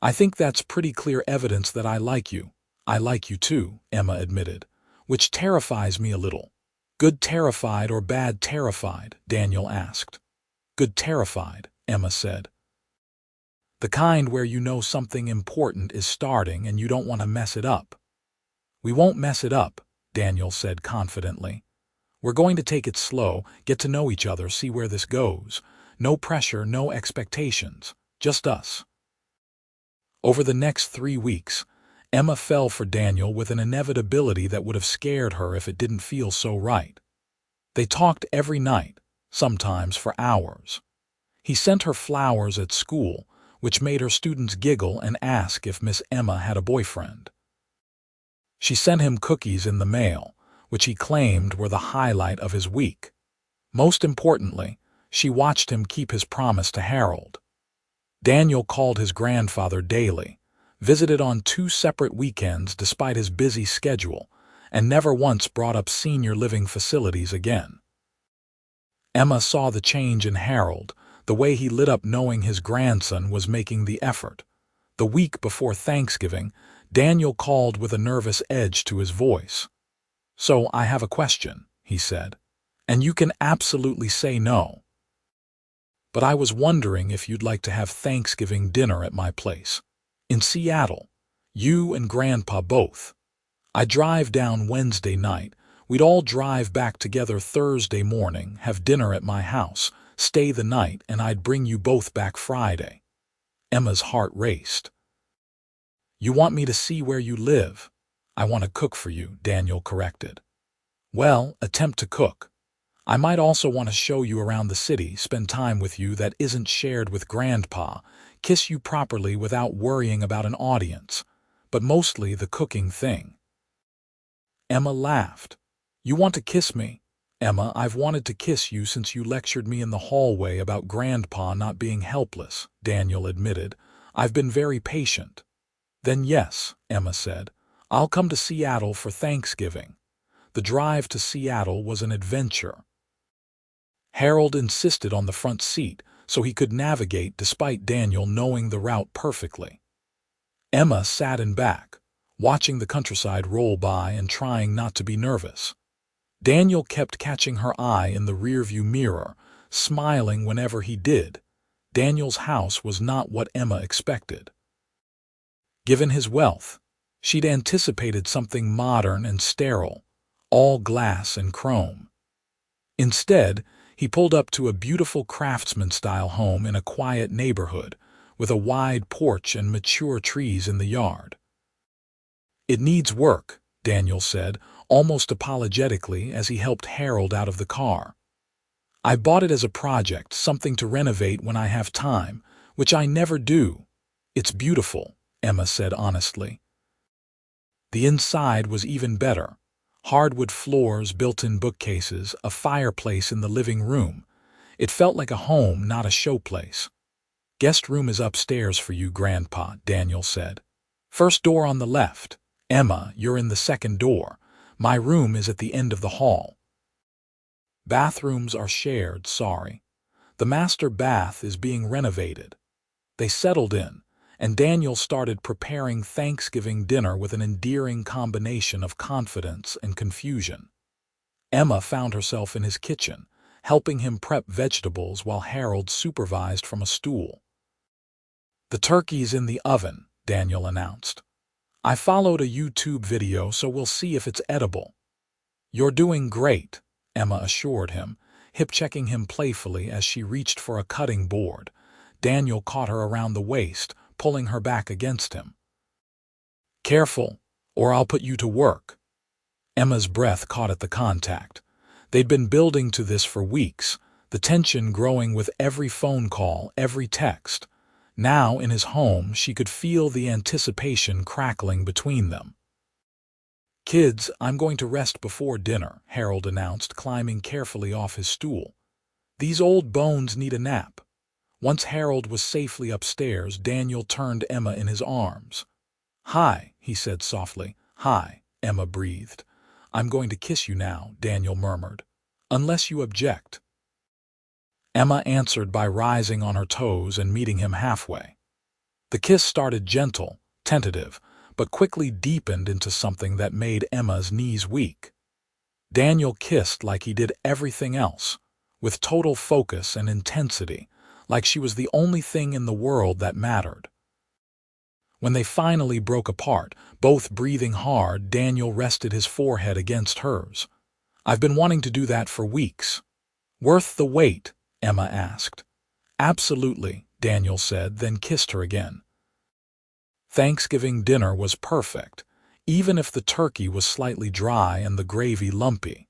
"I think that's pretty clear evidence that I like you." "I like you too," Emma admitted, "which terrifies me a little." "Good terrified or bad terrified?" Daniel asked. "Good terrified," Emma said. "The kind where you know something important is starting and you don't want to mess it up." "We won't mess it up," Daniel said confidently. "We're going to take it slow, get to know each other, see where this goes. No pressure, no expectations, just us." Over the next 3 weeks, Emma fell for Daniel with an inevitability that would have scared her if it didn't feel so right. They talked every night, sometimes for hours. He sent her flowers at school, which made her students giggle and ask if Miss Emma had a boyfriend. She sent him cookies in the mail, which he claimed were the highlight of his week. Most importantly, She watched him keep his promise to Harold. Daniel called his grandfather daily, visited on 2 separate weekends despite his busy schedule, and never once brought up senior living facilities again. Emma saw the change in Harold, the way he lit up knowing his grandson was making the effort. The week before Thanksgiving, Daniel called with a nervous edge to his voice. "So I have a question," he said, "and you can absolutely say no. But I was wondering if you'd like to have Thanksgiving dinner at my place. In Seattle. You and Grandpa both. I drive down Wednesday night. We'd all drive back together Thursday morning, have dinner at my house, stay the night, and I'd bring you both back Friday." Emma's heart raced. "You want me to see where you live?" "I want to cook for you," Daniel corrected. "Well, attempt to cook. I might also want to show you around the city, spend time with you that isn't shared with Grandpa, kiss you properly without worrying about an audience, but mostly the cooking thing." Emma laughed. "You want to kiss me?" "Emma, I've wanted to kiss you since you lectured me in the hallway about Grandpa not being helpless," Daniel admitted. "I've been very patient." "Then yes," Emma said. "I'll come to Seattle for Thanksgiving." The drive to Seattle was an adventure. Harold insisted on the front seat so he could navigate despite Daniel knowing the route perfectly. Emma sat in back, watching the countryside roll by and trying not to be nervous. Daniel kept catching her eye in the rearview mirror, smiling whenever he did. Daniel's house was not what Emma expected. Given his wealth, she'd anticipated something modern and sterile, all glass and chrome. Instead, he pulled up to a beautiful craftsman-style home in a quiet neighborhood, with a wide porch and mature trees in the yard. "It needs work," Daniel said, almost apologetically as he helped Harold out of the car. "I bought it as a project, something to renovate when I have time, which I never do." "It's beautiful," Emma said honestly. The inside was even better. Hardwood floors, built-in bookcases, a fireplace in the living room. It felt like a home, not a showplace. "Guest room is upstairs for you, Grandpa," Daniel said. "First door on the left." "Emma, you're in the second door. My room is at the end of the hall." "Bathrooms are shared, sorry. The master bath is being renovated." They settled in, and Daniel started preparing Thanksgiving dinner with an endearing combination of confidence and confusion. Emma found herself in his kitchen, helping him prep vegetables while Harold supervised from a stool. "The turkey's in the oven," Daniel announced. "I followed a YouTube video, so we'll see if it's edible." "You're doing great," Emma assured him, hip-checking him playfully as she reached for a cutting board. Daniel caught her around the waist, pulling her back against him. "Careful, or I'll put you to work." Emma's breath caught at the contact. They'd been building to this for weeks, the tension growing with every phone call, every text. Now, in his home, she could feel the anticipation crackling between them. "Kids, I'm going to rest before dinner," Harold announced, climbing carefully off his stool. "These old bones need a nap." Once Harold was safely upstairs, Daniel turned Emma in his arms. "Hi," he said softly. "Hi," Emma breathed. "I'm going to kiss you now," Daniel murmured. "Unless you object." Emma answered by rising on her toes and meeting him halfway. The kiss started gentle, tentative, but quickly deepened into something that made Emma's knees weak. Daniel kissed like he did everything else, with total focus and intensity, like she was the only thing in the world that mattered. When they finally broke apart, both breathing hard, Daniel rested his forehead against hers. "I've been wanting to do that for weeks." "Worth the wait?" Emma asked. "Absolutely," Daniel said, then kissed her again. Thanksgiving dinner was perfect, even if the turkey was slightly dry and the gravy lumpy.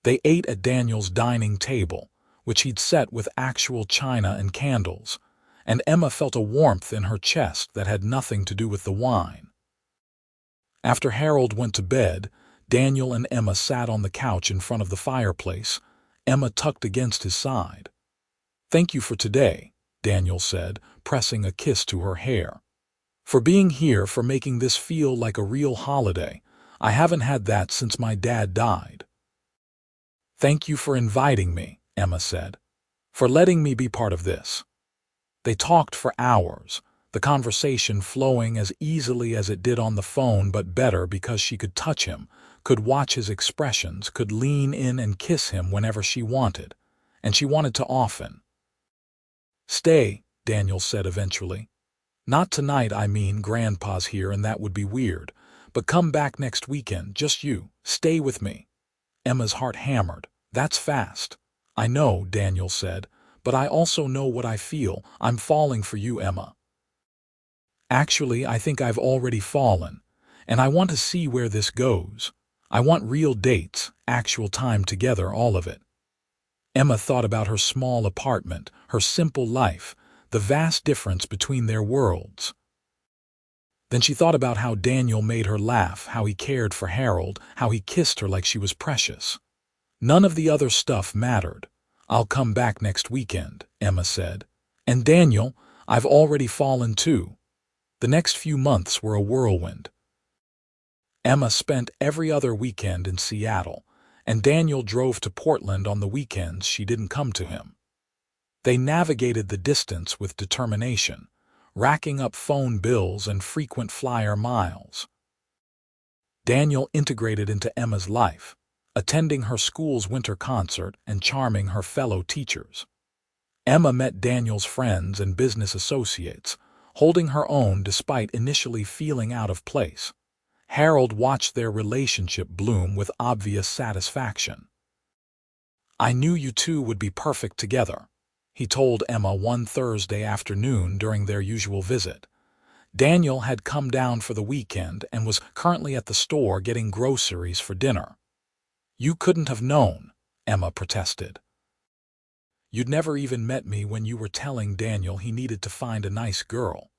They ate at Daniel's dining table, which he'd set with actual china and candles, and Emma felt a warmth in her chest that had nothing to do with the wine. After Harold went to bed, Daniel and Emma sat on the couch in front of the fireplace, Emma tucked against his side. Thank you for today, Daniel said, pressing a kiss to her hair. For being here, for making this feel like a real holiday. I haven't had that since my dad died. Thank you for inviting me, Emma said. For letting me be part of this. They talked for hours, the conversation flowing as easily as it did on the phone, but better because she could touch him, could watch his expressions, could lean in and kiss him whenever she wanted. And she wanted to often. Stay, Daniel said eventually. Not tonight, I mean, Grandpa's here and that would be weird. But come back next weekend, just you. Stay with me. Emma's heart hammered. That's fast. I know, Daniel said, but I also know what I feel. I'm falling for you, Emma. Actually, I think I've already fallen, and I want to see where this goes. I want real dates, actual time together, all of it. Emma thought about her small apartment, her simple life, the vast difference between their worlds. Then she thought about how Daniel made her laugh, how he cared for Harold, how he kissed her like she was precious. None of the other stuff mattered. I'll come back next weekend, Emma said. And Daniel, I've already fallen too. The next few months were a whirlwind. Emma spent every other weekend in Seattle, and Daniel drove to Portland on the weekends she didn't come to him. They navigated the distance with determination, racking up phone bills and frequent flyer miles. Daniel integrated into Emma's life, attending her school's winter concert and charming her fellow teachers. Emma met Daniel's friends and business associates, holding her own despite initially feeling out of place. Harold watched their relationship bloom with obvious satisfaction. I knew you two would be perfect together, he told Emma one Thursday afternoon during their usual visit. Daniel had come down for the weekend and was currently at the store getting groceries for dinner. You couldn't have known, Emma protested. You'd never even met me when you were telling Daniel he needed to find a nice girl.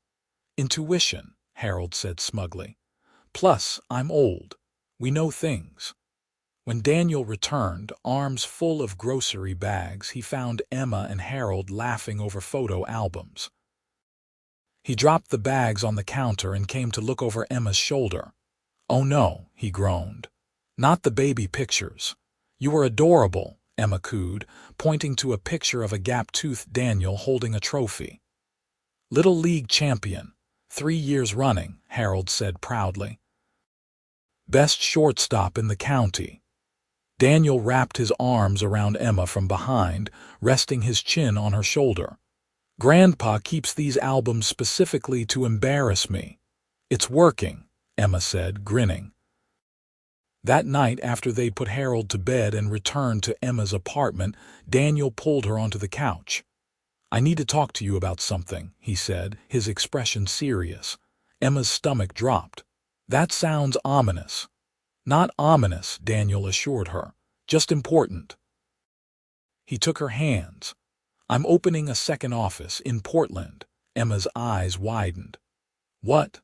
Intuition, Harold said smugly. Plus, I'm old. We know things. When Daniel returned, arms full of grocery bags, he found Emma and Harold laughing over photo albums. He dropped the bags on the counter and came to look over Emma's shoulder. Oh no, he groaned. Not the baby pictures. You were adorable, Emma cooed, pointing to a picture of a gap-toothed Daniel holding a trophy. Little League champion, 3 years running, Harold said proudly. Best shortstop in the county. Daniel wrapped his arms around Emma from behind, resting his chin on her shoulder. Grandpa keeps these albums specifically to embarrass me. It's working, Emma said, grinning. That night, after they put Harold to bed and returned to Emma's apartment, Daniel pulled her onto the couch. I need to talk to you about something, he said, his expression serious. Emma's stomach dropped. That sounds ominous. Not ominous, Daniel assured her. Just important. He took her hands. I'm opening a second office in Portland. Emma's eyes widened. What?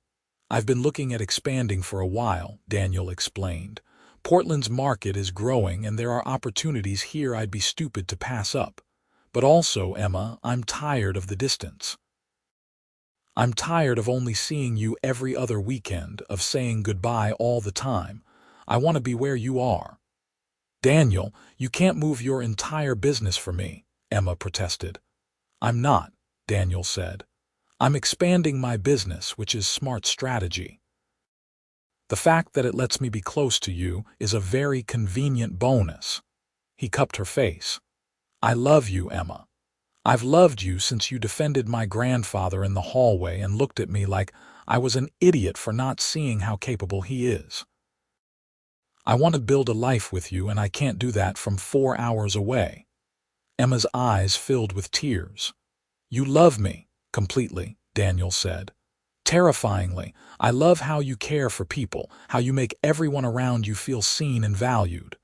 I've been looking at expanding for a while, Daniel explained. Portland's market is growing and there are opportunities here I'd be stupid to pass up. But also, Emma, I'm tired of the distance. I'm tired of only seeing you every other weekend, of saying goodbye all the time. I want to be where you are. Daniel, you can't move your entire business for me, Emma protested. I'm not, Daniel said. I'm expanding my business, which is smart strategy. The fact that it lets me be close to you is a very convenient bonus. He cupped her face. I love you, Emma. I've loved you since you defended my grandfather in the hallway and looked at me like I was an idiot for not seeing how capable he is. I want to build a life with you, and I can't do that from 4 hours away. Emma's eyes filled with tears. You love me, completely, Daniel said. Terrifyingly, I love how you care for people, how you make everyone around you feel seen and valued.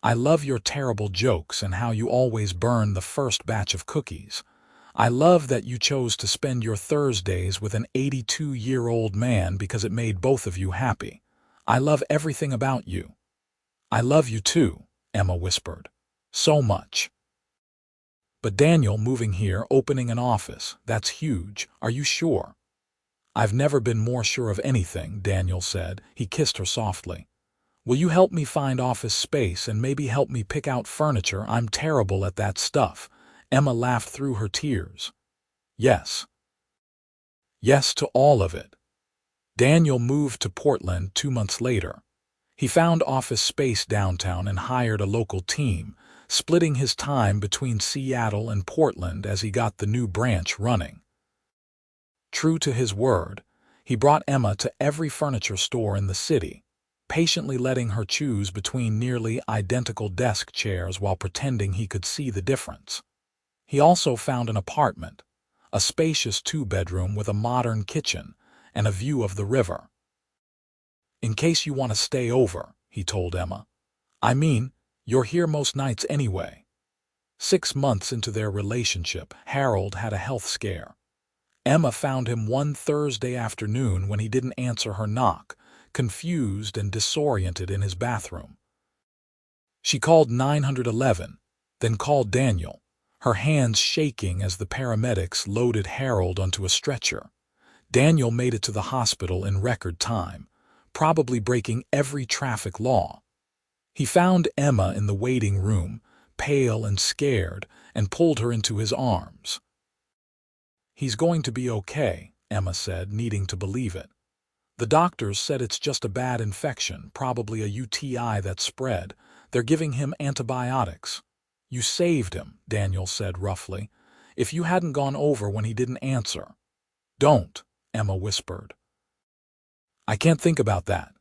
I love your terrible jokes and how you always burn the first batch of cookies. I love that you chose to spend your Thursdays with an 82-year-old man because it made both of you happy. I love everything about you. I love you too, Emma whispered. So much. But Daniel moving here, opening an office, that's huge. Are you sure? I've never been more sure of anything, Daniel said. He kissed her softly. Will you help me find office space and maybe help me pick out furniture? I'm terrible at that stuff. Emma laughed through her tears. Yes. Yes to all of it. Daniel moved to Portland 2 months later. He found office space downtown and hired a local team, splitting his time between Seattle and Portland as he got the new branch running. True to his word, he brought Emma to every furniture store in the city, patiently letting her choose between nearly identical desk chairs while pretending he could see the difference. He also found an apartment, a spacious 2-bedroom with a modern kitchen and a view of the river. In case you want to stay over, he told Emma. I mean, you're here most nights anyway. 6 months into their relationship, Harold had a health scare. Emma found him one Thursday afternoon when he didn't answer her knock, confused and disoriented in his bathroom. She called 911, then called Daniel, her hands shaking as the paramedics loaded Harold onto a stretcher. Daniel made it to the hospital in record time, probably breaking every traffic law. He found Emma in the waiting room, pale and scared, and pulled her into his arms. He's going to be okay, Emma said, needing to believe it. The doctors said it's just a bad infection, probably a UTI that spread. They're giving him antibiotics. You saved him, Daniel said roughly. If you hadn't gone over when he didn't answer. Don't, Emma whispered. I can't think about that.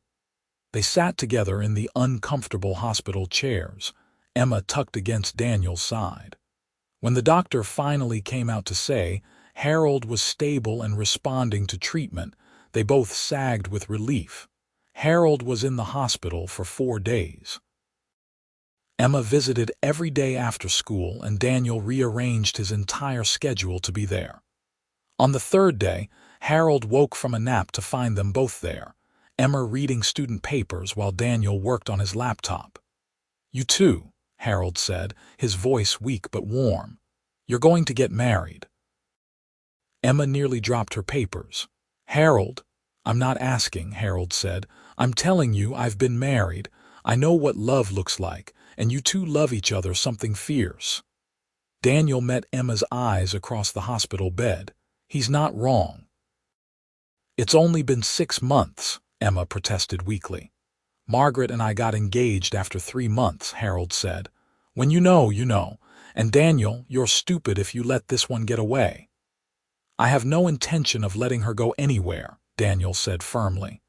They sat together in the uncomfortable hospital chairs, Emma tucked against Daniel's side. When the doctor finally came out to say Harold was stable and responding to treatment, they both sagged with relief. Harold was in the hospital for 4 days. Emma visited every day after school, and Daniel rearranged his entire schedule to be there. On the 3rd day, Harold woke from a nap to find them both there, Emma reading student papers while Daniel worked on his laptop. You too, Harold said, his voice weak but warm. You're going to get married. Emma nearly dropped her papers. Harold, I'm not asking, Harold said. I'm telling you I've been married. I know what love looks like, and you two love each other something fierce. Daniel met Emma's eyes across the hospital bed. He's not wrong. It's only been 6 months, Emma protested weakly. Margaret and I got engaged after 3 months, Harold said. When you know, you know. And Daniel, you're stupid if you let this one get away. I have no intention of letting her go anywhere, Daniel said firmly.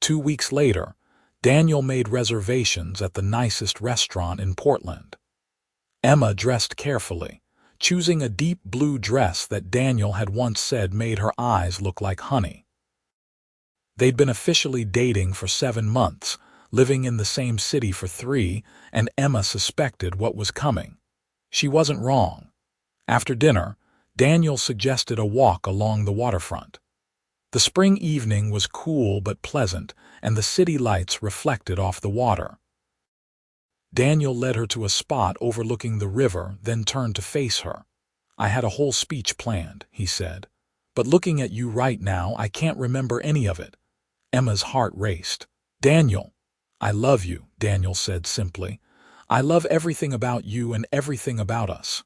2 weeks later, Daniel made reservations at the nicest restaurant in Portland. Emma dressed carefully, choosing a deep blue dress that Daniel had once said made her eyes look like honey. They'd been officially dating for 7 months, living in the same city for 3, and Emma suspected what was coming. She wasn't wrong. After dinner, Daniel suggested a walk along the waterfront. The spring evening was cool but pleasant, and the city lights reflected off the water. Daniel led her to a spot overlooking the river, then turned to face her. I had a whole speech planned, he said. But looking at you right now, I can't remember any of it. Emma's heart raced. Daniel, I love you, Daniel said simply. I love everything about you and everything about us.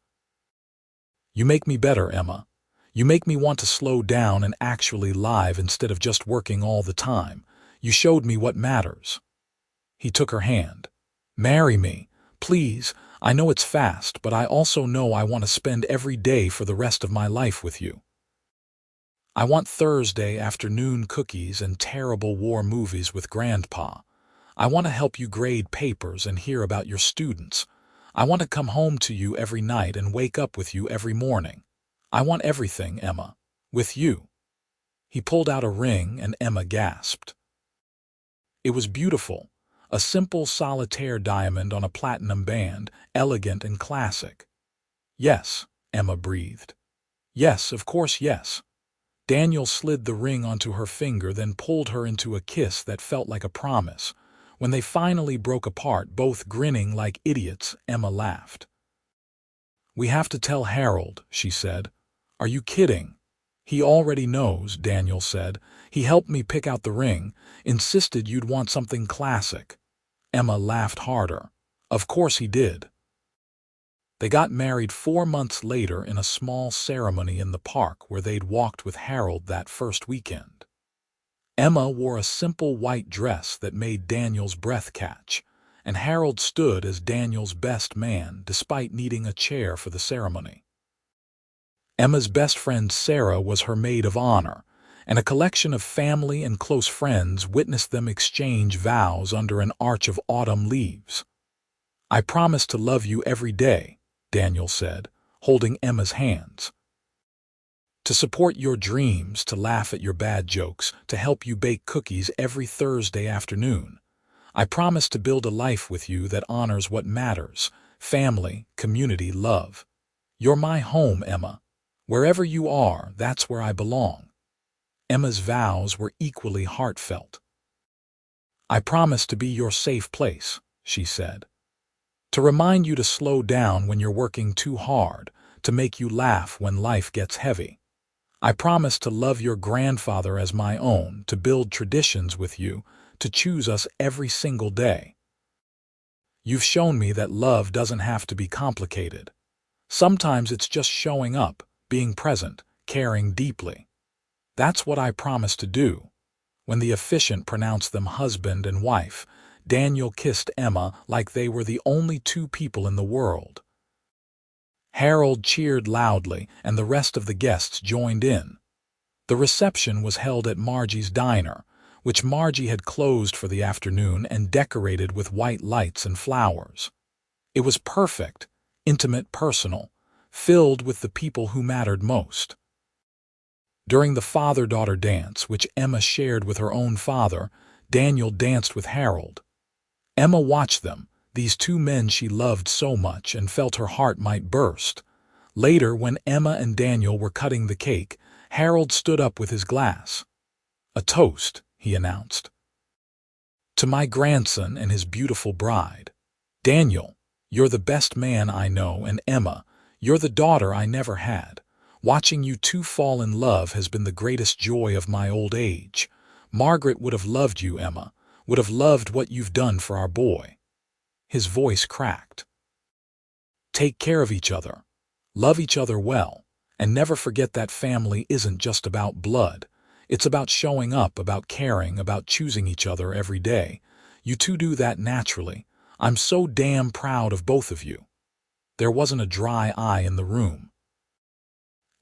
You make me better, Emma. You make me want to slow down and actually live instead of just working all the time. You showed me what matters. He took her hand. Marry me, please. I know it's fast, but I also know I want to spend every day for the rest of my life with you. I want Thursday afternoon cookies and terrible war movies with Grandpa. I want to help you grade papers and hear about your students. I want to come home to you every night and wake up with you every morning. I want everything, Emma. With you. He pulled out a ring and Emma gasped. It was beautiful. A simple solitaire diamond on a platinum band, elegant and classic. Yes, Emma breathed. Yes, of course, yes. Daniel slid the ring onto her finger, then pulled her into a kiss that felt like a promise. When they finally broke apart, both grinning like idiots, Emma laughed. "We have to tell Harold," she said. "Are you kidding?" "He already knows," Daniel said. "He helped me pick out the ring, insisted you'd want something classic." Emma laughed harder. "Of course he did." They got married 4 months later in a small ceremony in the park where they'd walked with Harold that first weekend. Emma wore a simple white dress that made Daniel's breath catch, and Harold stood as Daniel's best man despite needing a chair for the ceremony. Emma's best friend Sarah was her maid of honor, and a collection of family and close friends witnessed them exchange vows under an arch of autumn leaves. "I promise to love you every day," Daniel said, holding Emma's hands. "To support your dreams, to laugh at your bad jokes, to help you bake cookies every Thursday afternoon. I promise to build a life with you that honors what matters: family, community, love. You're my home, Emma. Wherever you are, that's where I belong." Emma's vows were equally heartfelt. "I promise to be your safe place," she said. "To remind you to slow down when you're working too hard, to make you laugh when life gets heavy. I promise to love your grandfather as my own, to build traditions with you, to choose us every single day. You've shown me that love doesn't have to be complicated. Sometimes it's just showing up, being present, caring deeply. That's what I promise to do." When the officiant pronounced them husband and wife, Daniel kissed Emma like they were the only two people in the world. Harold cheered loudly, and the rest of the guests joined in. The reception was held at Margie's diner, which Margie had closed for the afternoon and decorated with white lights and flowers. It was perfect, intimate, personal, filled with the people who mattered most. During the father-daughter dance, which Emma shared with her own father, Daniel danced with Harold. Emma watched them, these two men she loved so much, and felt her heart might burst. Later, when Emma and Daniel were cutting the cake, Harold stood up with his glass. "A toast," he announced. "To my grandson and his beautiful bride. Daniel, you're the best man I know, and Emma, you're the daughter I never had. Watching you two fall in love has been the greatest joy of my old age. Margaret would have loved you, Emma, would have loved what you've done for our boy." His voice cracked. "Take care of each other. Love each other well, and never forget that family isn't just about blood. It's about showing up, about caring, about choosing each other every day. You two do that naturally. I'm so damn proud of both of you." There wasn't a dry eye in the room.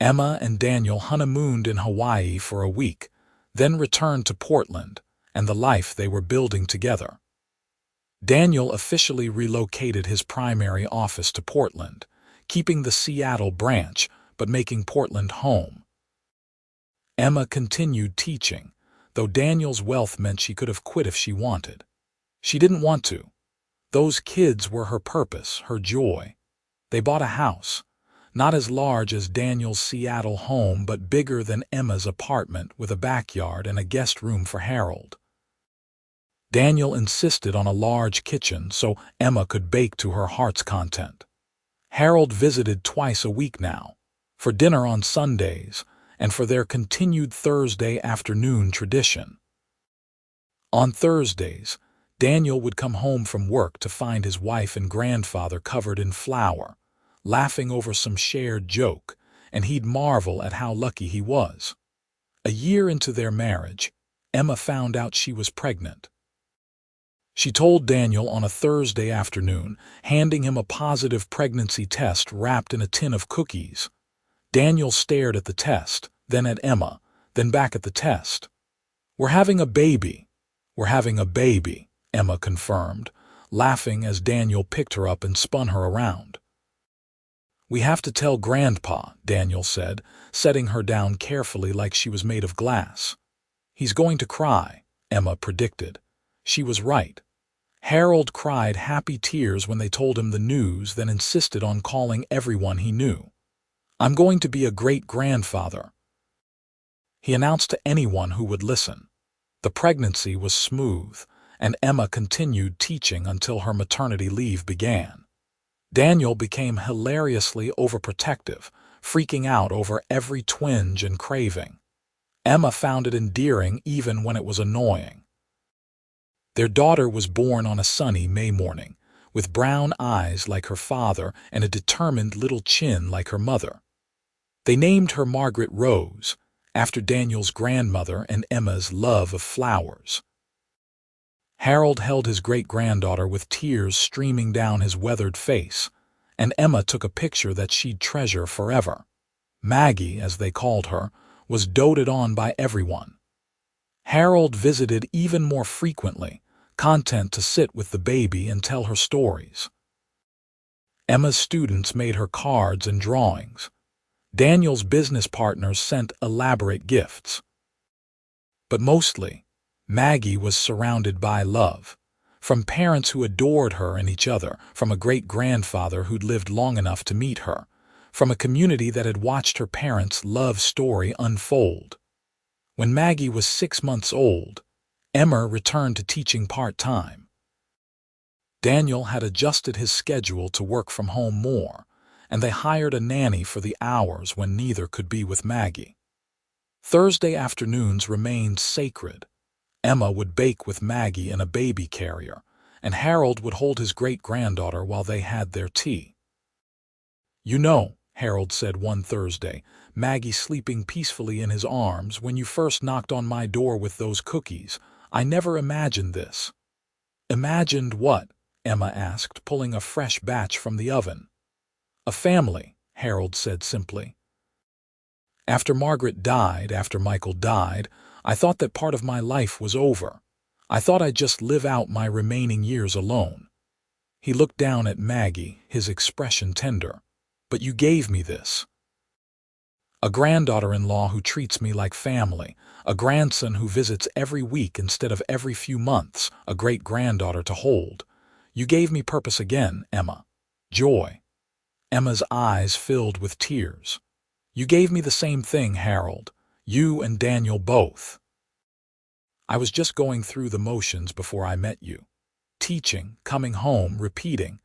Emma and Daniel honeymooned in Hawaii for a week, then returned to Portland and the life they were building together. Daniel officially relocated his primary office to Portland, keeping the Seattle branch but making Portland home. Emma continued teaching, though Daniel's wealth meant she could have quit if she wanted. She didn't want to. Those kids were her purpose, her joy. They bought a house, not as large as Daniel's Seattle home, but bigger than Emma's apartment, with a backyard and a guest room for Harold. Daniel insisted on a large kitchen so Emma could bake to her heart's content. Harold visited twice a week now, for dinner on Sundays and for their continued Thursday afternoon tradition. On Thursdays, Daniel would come home from work to find his wife and grandfather covered in flour, laughing over some shared joke, and he'd marvel at how lucky he was. A year into their marriage, Emma found out she was pregnant. She told Daniel on a Thursday afternoon, handing him a positive pregnancy test wrapped in a tin of cookies. Daniel stared at the test, then at Emma, then back at the test. "We're having a baby. We're having a baby," Emma confirmed, laughing as Daniel picked her up and spun her around. "We have to tell Grandpa," Daniel said, setting her down carefully like she was made of glass. "He's going to cry," Emma predicted. She was right. Harold cried happy tears when they told him the news, then insisted on calling everyone he knew. "I'm going to be a great-grandfather," he announced to anyone who would listen. The pregnancy was smooth, and Emma continued teaching until her maternity leave began. Daniel became hilariously overprotective, freaking out over every twinge and craving. Emma found it endearing even when it was annoying. Their daughter was born on a sunny May morning, with brown eyes like her father and a determined little chin like her mother. They named her Margaret Rose, after Daniel's grandmother and Emma's love of flowers. Harold held his great-granddaughter with tears streaming down his weathered face, and Emma took a picture that she'd treasure forever. Maggie, as they called her, was doted on by everyone. Harold visited even more frequently, content to sit with the baby and tell her stories. Emma's students made her cards and drawings. Daniel's business partners sent elaborate gifts. But mostly, Maggie was surrounded by love, from parents who adored her and each other, from a great-grandfather who'd lived long enough to meet her, from a community that had watched her parents' love story unfold. When Maggie was 6 months old, Emma returned to teaching part-time. Daniel had adjusted his schedule to work from home more, and they hired a nanny for the hours when neither could be with Maggie. Thursday afternoons remained sacred. Emma would bake with Maggie in a baby carrier, and Harold would hold his great-granddaughter while they had their tea. "You know," Harold said one Thursday, Maggie sleeping peacefully in his arms, "when you first knocked on my door with those cookies, I never imagined this." "Imagined what?" Emma asked, pulling a fresh batch from the oven. "A family," Harold said simply. "After Michael died, I thought that part of my life was over. I thought I'd just live out my remaining years alone." He looked down at Maggie, his expression tender. "But you gave me this. A granddaughter-in-law who treats me like family, a grandson who visits every week instead of every few months, a great-granddaughter to hold. You gave me purpose again, Emma. Joy." Emma's eyes filled with tears. "You gave me the same thing, Harold. You and Daniel both. I was just going through the motions before I met you. Teaching, coming home, repeating.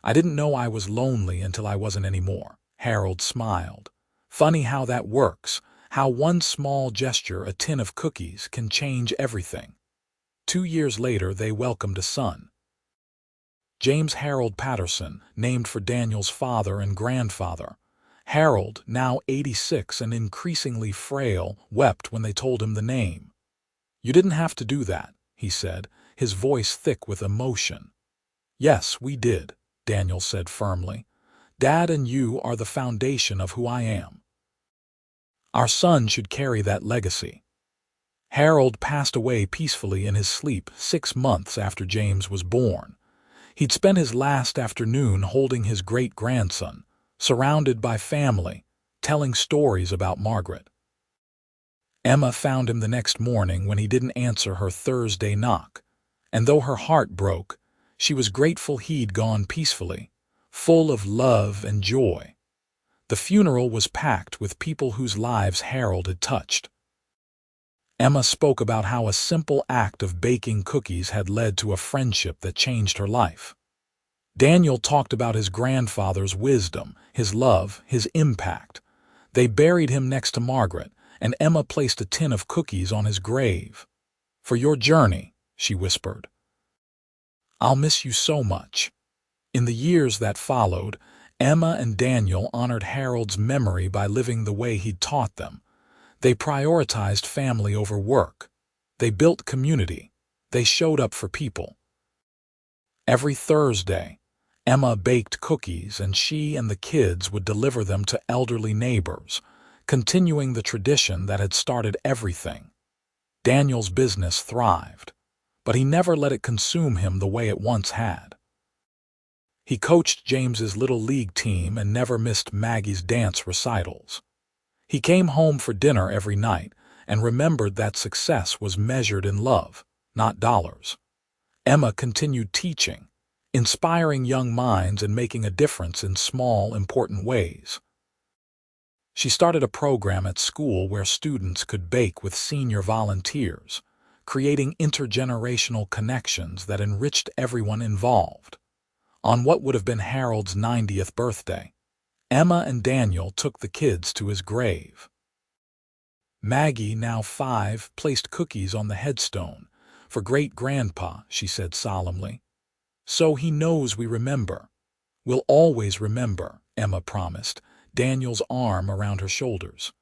I didn't know I was lonely until I wasn't anymore." Harold smiled. "Funny how that works, how one small gesture, a tin of cookies, can change everything." 2 years later, they welcomed a son. James Harold Patterson, named for Daniel's father and grandfather. Harold, now 86 and increasingly frail, wept when they told him the name. "You didn't have to do that," he said, his voice thick with emotion. "Yes, we did," Daniel said firmly. "Dad and you are the foundation of who I am. Our son should carry that legacy." Harold passed away peacefully in his sleep 6 months after James was born. He'd spent his last afternoon holding his great-grandson, surrounded by family, telling stories about Margaret. Emma found him the next morning when he didn't answer her Thursday knock, and though her heart broke, she was grateful he'd gone peacefully, full of love and joy. The funeral was packed with people whose lives Harold had touched. Emma spoke about how a simple act of baking cookies had led to a friendship that changed her life. Daniel talked about his grandfather's wisdom, his love, his impact. They buried him next to Margaret, and Emma placed a tin of cookies on his grave. "For your journey," she whispered. "I'll miss you so much." In the years that followed, Emma and Daniel honored Harold's memory by living the way he'd taught them. They prioritized family over work. They built community. They showed up for people. Every Thursday, Emma baked cookies, and she and the kids would deliver them to elderly neighbors, continuing the tradition that had started everything. Daniel's business thrived, but he never let it consume him the way it once had. He coached James's little league team and never missed Maggie's dance recitals. He came home for dinner every night and remembered that success was measured in love, not dollars. Emma continued teaching, inspiring young minds and making a difference in small, important ways. She started a program at school where students could bake with senior volunteers, creating intergenerational connections that enriched everyone involved. On what would have been Harold's 90th birthday, Emma and Daniel took the kids to his grave. Maggie, now 5, placed cookies on the headstone. "For great-grandpa," she said solemnly. "So he knows we remember." "We'll always remember," Emma promised, Daniel's arm around her shoulders.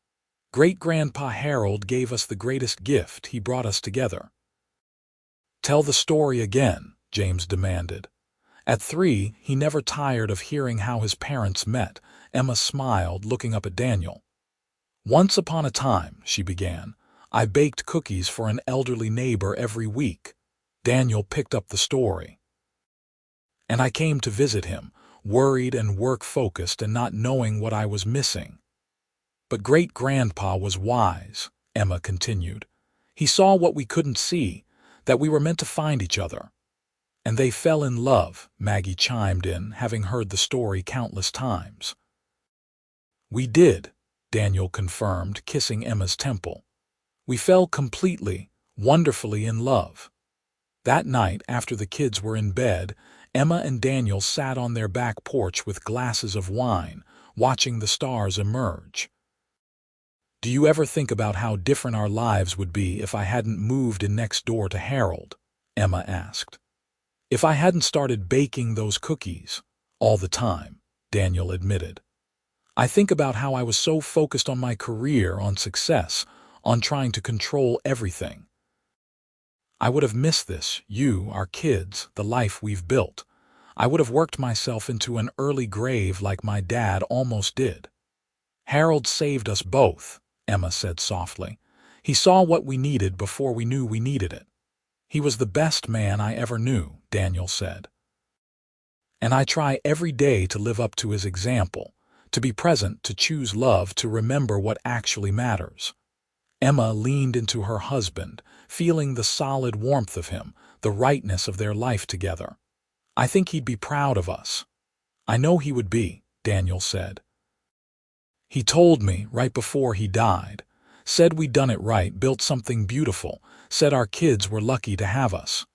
"Great-grandpa Harold gave us the greatest gift. He brought us together." "Tell the story again," James demanded. At 3, he never tired of hearing how his parents met. Emma smiled, looking up at Daniel. "Once upon a time," she began, "I baked cookies for an elderly neighbor every week." Daniel picked up the story. "And I came to visit him, worried and work-focused and not knowing what I was missing. But great-grandpa was wise," Emma continued. "He saw what we couldn't see, that we were meant to find each other." "And they fell in love," Maggie chimed in, having heard the story countless times. "We did," Daniel confirmed, kissing Emma's temple. "We fell completely, wonderfully in love." That night, after the kids were in bed, Emma and Daniel sat on their back porch with glasses of wine, watching the stars emerge. "Do you ever think about how different our lives would be if I hadn't moved in next door to Harold?" Emma asked. "If I hadn't started baking those cookies all the time," Daniel admitted. "I think about how I was so focused on my career, on success, on trying to control everything. I would have missed this, you, our kids, the life we've built. I would have worked myself into an early grave like my dad almost did." "Harold saved us both," Emma said softly. "He saw what we needed before we knew we needed it." "He was the best man I ever knew," Daniel said. "And I try every day to live up to his example, to be present, to choose love, to remember what actually matters." Emma leaned into her husband, feeling the solid warmth of him, the rightness of their life together. "I think he'd be proud of us." "I know he would be," Daniel said. "He told me right before he died, said we'd done it right, built something beautiful, said our kids were lucky to have us."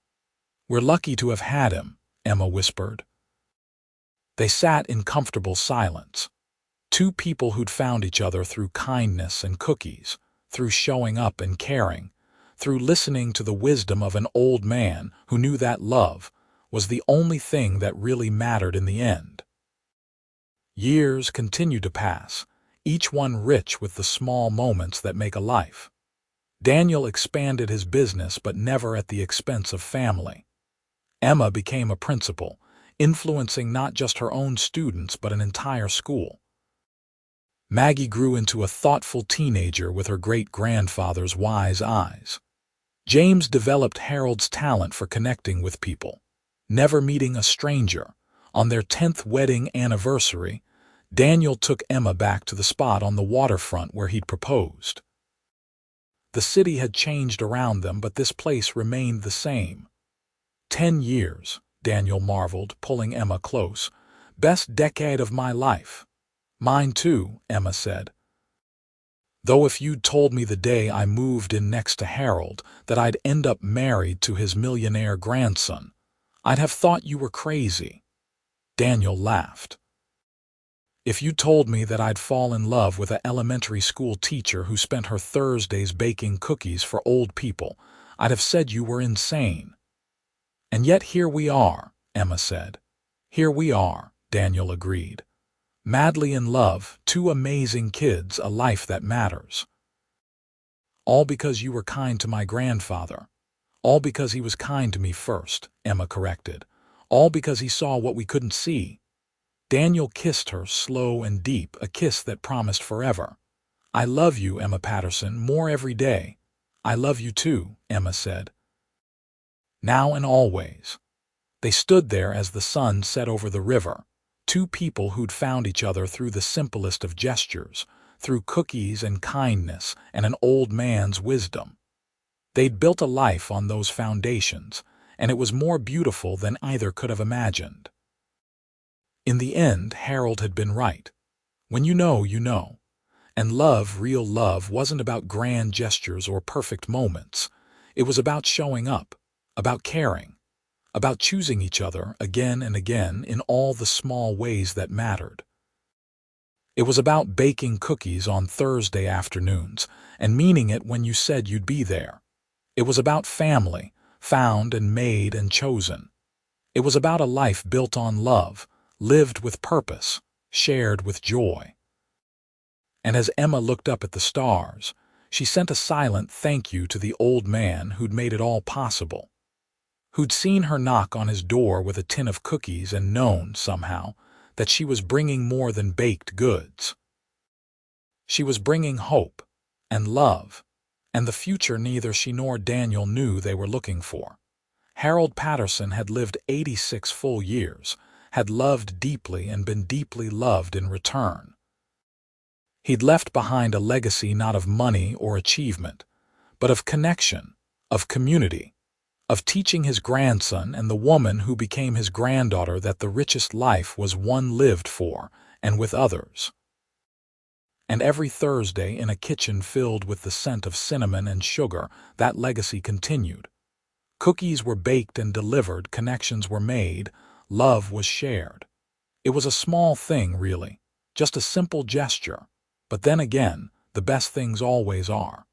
"We're lucky to have had him," Emma whispered. They sat in comfortable silence. Two people who'd found each other through kindness and cookies, through showing up and caring, through listening to the wisdom of an old man who knew that love was the only thing that really mattered in the end. Years continued to pass, each one rich with the small moments that make a life. Daniel expanded his business, but never at the expense of family. Emma became a principal, influencing not just her own students but an entire school. Maggie grew into a thoughtful teenager with her great-grandfather's wise eyes. James developed Harold's talent for connecting with people, never meeting a stranger. On their 10th wedding anniversary, Daniel took Emma back to the spot on the waterfront where he'd proposed. The city had changed around them, but this place remained the same. 10 years, Daniel marveled, pulling Emma close. "Best decade of my life." "Mine too," Emma said. "Though if you'd told me the day I moved in next to Harold that I'd end up married to his millionaire grandson, I'd have thought you were crazy." Daniel laughed. "If you told me that I'd fall in love with an elementary school teacher who spent her Thursdays baking cookies for old people, I'd have said you were insane." "And yet here we are," Emma said. "Here we are," Daniel agreed. "Madly in love, 2 amazing kids, a life that matters." "All because you were kind to my grandfather." "All because he was kind to me first," Emma corrected. "All because he saw what we couldn't see." Daniel kissed her, slow and deep, a kiss that promised forever. "I love you, Emma Patterson, more every day." "I love you too," Emma said. "Now and always." They stood there as the sun set over the river, 2 people who'd found each other through the simplest of gestures, through cookies and kindness and an old man's wisdom. They'd built a life on those foundations, and it was more beautiful than either could have imagined. In the end, Harold had been right. When you know, you know. And love, real love, wasn't about grand gestures or perfect moments. It was about showing up, about caring, about choosing each other again and again in all the small ways that mattered. It was about baking cookies on Thursday afternoons and meaning it when you said you'd be there. It was about family, found and made and chosen. It was about a life built on love, lived with purpose, shared with joy. And as Emma looked up at the stars, she sent a silent thank you to the old man who'd made it all possible, who'd seen her knock on his door with a tin of cookies and known, somehow, that she was bringing more than baked goods. She was bringing hope and love and the future neither she nor Daniel knew they were looking for. Harold Patterson had lived 86 full years, had loved deeply and been deeply loved in return. He'd left behind a legacy not of money or achievement, but of connection, of community, of teaching his grandson and the woman who became his granddaughter that the richest life was one lived for and with others. And every Thursday in a kitchen filled with the scent of cinnamon and sugar, that legacy continued. Cookies were baked and delivered, connections were made, love was shared. It was a small thing, really, just a simple gesture, but then again, the best things always are.